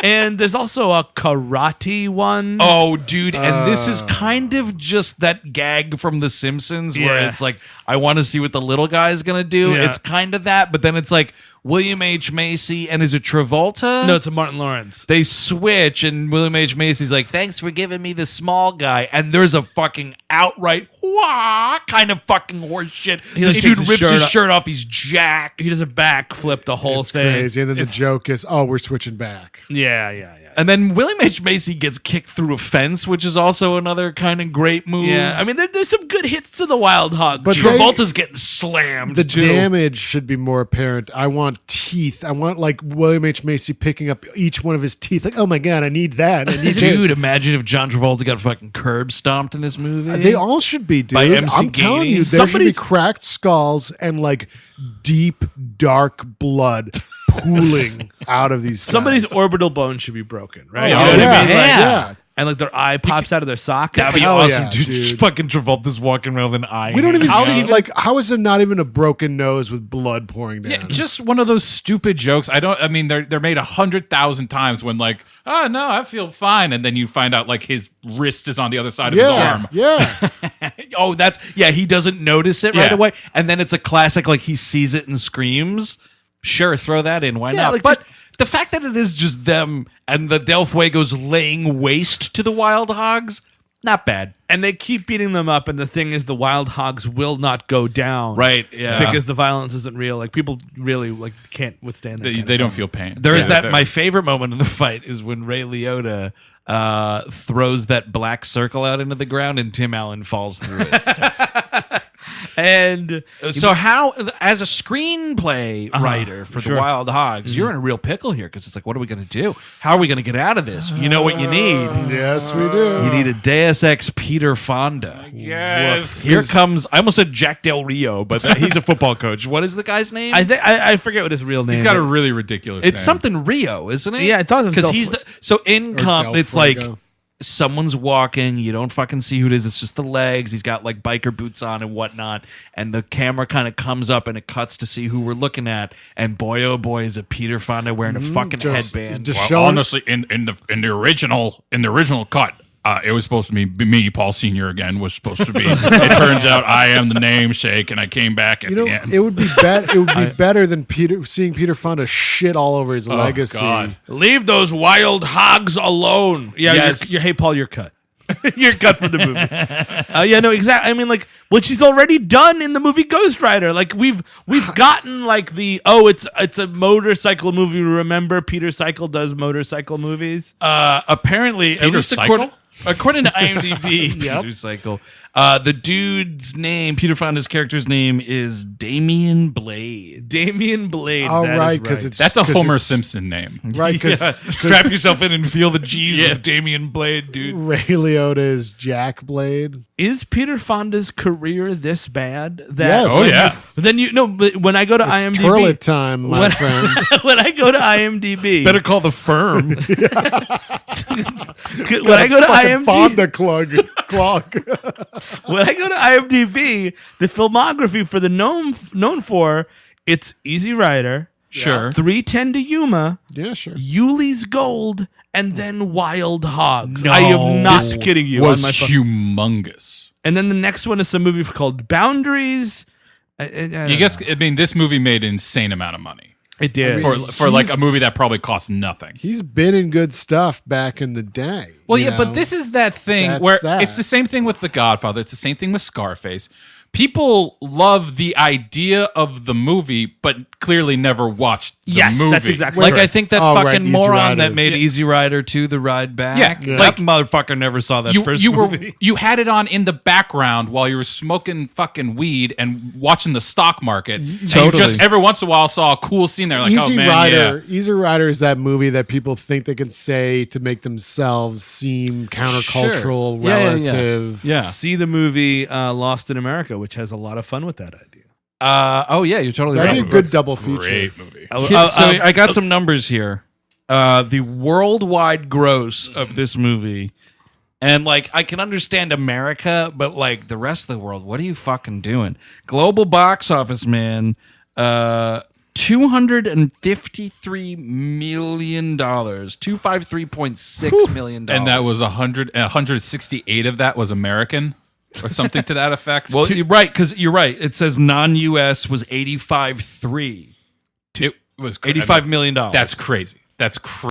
C: And there's also a karate one.
B: Oh, dude. And this is kind of just that gag from The Simpsons where
C: Yeah.
B: it's like, I want to see what the little guy's going to do.
C: Yeah.
B: It's kind of that. But then it's like William H. Macy. And is it Travolta?
C: No, it's a Martin Lawrence.
B: They switch, and William H. Macy's like, thanks for giving me the small guy. And there's a fucking outright wah kind of fucking horse shit. This
C: like,
B: dude
C: takes his
B: rips
C: shirt
B: his
C: off.
B: shirt off. He's jacked.
C: He does a backflip the whole
D: It's
C: thing.
D: crazy. And then the joke is, oh, we're switching back.
C: Yeah.
B: And then William H. Macy gets kicked through a fence, which is also another kind of great move.
C: Yeah, I mean, there's some good hits to the Wild Hogs.
D: But
B: Travolta's getting slammed.
D: The
B: too.
D: damage should be more apparent. I want teeth. I want like William H. Macy picking up each one of his teeth. Like, oh my god, I need that. I need
B: Dude,
D: this.
B: imagine if John Travolta got fucking curb stomped in this movie.
D: They all should be, dude.
B: By MC
D: I'm telling
B: Gainey.
D: you, there should be
C: Somebody's-
D: cracked skulls and like deep, dark blood pooling out of these.
C: Somebody's
D: guys.
C: orbital bone should be broken, right?
E: Oh,
C: You know what I mean? Like,
D: yeah.
C: and like their eye pops out of their socket.
B: That'd be
D: Hell
B: awesome,
D: yeah,
B: dude.
D: dude.
B: Fucking Travolta's walking around with an eye.
D: We don't even
E: How
D: see
E: even-
D: like how is there not even a broken nose with blood pouring down?
E: Yeah, just one of those stupid jokes. I mean, they're made 100,000 times when like, oh no, I feel fine, and then you find out like his wrist is on the other side of his arm.
D: Yeah.
B: Oh, he doesn't notice it right
E: Yeah.
B: away. And then it's a classic, like he sees it and screams. Sure, throw that in. Why
C: Yeah,
B: not?
C: like
B: But the fact that it is just them and the Del Fuego's laying waste to the Wild Hogs, not bad.
C: And they keep beating them up, and the thing is, the Wild Hogs will not go down,
B: Right, yeah.
C: Because the violence isn't real. Like people really like can't withstand that.
E: They,
C: kind
E: they
C: of
E: don't
C: thing.
E: feel pain.
B: There is
E: Yeah,
B: that. My favorite moment in the fight is when Ray Liotta throws that black circle out into the ground and Tim Allen falls through it.
C: And
B: So how, as a screenplay writer for
C: sure.
B: the Wild Hogs, you're in a real pickle here because it's like, what are we going to do? How are we going to get out of this? You know what you need?
D: Yes, we do.
B: You need a Deus Ex Peter Fonda.
E: Yes.
B: Here comes, I almost said Jack Del Rio, but he's a football coach. What is the guy's name?
C: I forget what his real name
E: He's got a
C: is.
E: really ridiculous
B: It's
E: name.
B: something Rio, isn't it?
C: Yeah, I thought it was
B: because
C: Del
B: he's
C: Fr-
B: the so in comp.
D: Del
B: It's like
D: Fuego.
B: someone's walking, you don't fucking see who it is. It's just the legs. He's got like biker boots on and whatnot, and the camera kind of comes up and it cuts to see who we're looking at. And boy, oh boy, is it Peter Fonda wearing a fucking headband.
D: Just
E: Well,
D: showing,
E: honestly, in the original cut, it was supposed to be me, Paul Senior again was supposed to be. It turns out I am the namesake, and I came back at
D: you know,
E: the end.
D: it would be better. It would be better than seeing Peter Fonda shit all over his legacy.
E: God.
C: Leave those wild hogs alone. Yeah,
B: Yes.
C: hey, Paul, you're cut. You're cut from the movie. Yeah, no, exactly. I mean, like what she's already done in the movie Ghost Rider. Like we've gotten like it's a motorcycle movie. Remember, Peter Cycle does motorcycle movies.
B: Apparently, at
E: Peter
B: least
E: Cycle?
B: according to IMDb, Peter Cycle. The dude's name, Peter Fonda's character's name, is Damian Blade.
C: Damian Blade.
D: Oh,
C: that is
D: right, because it's
E: That's a
D: 'cause
E: Homer
D: it's-
E: Simpson name.
D: right? Because
B: Strap yourself in and feel the G's of Damian Blade, dude.
D: Ray Liotta is Jack Blade.
C: Is Peter Fonda's career this bad?
D: Yes.
E: Oh, yeah.
C: Then but when I go to
D: It's
C: IMDb,
D: toilet time, my
C: What-
D: friend.
C: when I go to IMDb,
B: Better call the firm.
C: when I go to
D: Fucking
C: IMDb,
D: Fonda clog.
C: when I go to IMDb, the filmography for the known for it's Easy Rider,
B: Sure.
C: 310 to Yuma,
D: Yeah, sure.
C: Yuli's Gold, and then Wild Hogs.
B: No.
C: I am not kidding you.
E: Was
C: on my phone.
E: humongous.
C: And then the next one is some movie called Boundaries.
E: You guess? I mean, this movie made an insane amount of money
C: It did.
E: for like a movie that probably cost nothing.
D: He's been in good stuff back in the day.
E: Well,
D: you
E: yeah, but
D: know?
E: this is that thing
D: That's
E: where
D: that.
E: it's the same thing with The Godfather. It's the same thing with Scarface. People love the idea of the movie, but clearly never watched the
C: Yes,
E: movie.
C: that's exactly
B: Like,
C: right.
B: I think that
D: Oh, right,
B: fucking
D: Easy
B: moron
D: Rider.
B: that made Easy Rider 2 the ride back.
E: Yeah.
B: That motherfucker never saw that first movie.
E: You had it on in the background while you were smoking fucking weed and watching the stock market. And you
B: Totally.
E: just every once in a while saw a cool scene there, like,
D: Easy
E: oh man,
D: Rider. Easy Rider is that movie that people think they can say to make themselves seem countercultural,
B: Yeah, yeah, yeah.
D: relative.
B: Yeah.
C: See the movie Lost in America, which has a lot of fun with that idea.
B: Oh, yeah, you're totally
D: That'd be
B: right.
D: a good double
E: yeah,
D: feature.
E: great movie.
B: So I got some numbers here. The worldwide gross of this movie, and like I can understand America, but like the rest of the world, what are you fucking doing? Global box office, man. $253 million, $253.6 million,
E: And that was 168 of that was American, or something to that effect.
B: well, you're right, because you're right. It says non-US was 85.3,
E: it was
B: $85 million.
E: That's crazy. That's crazy.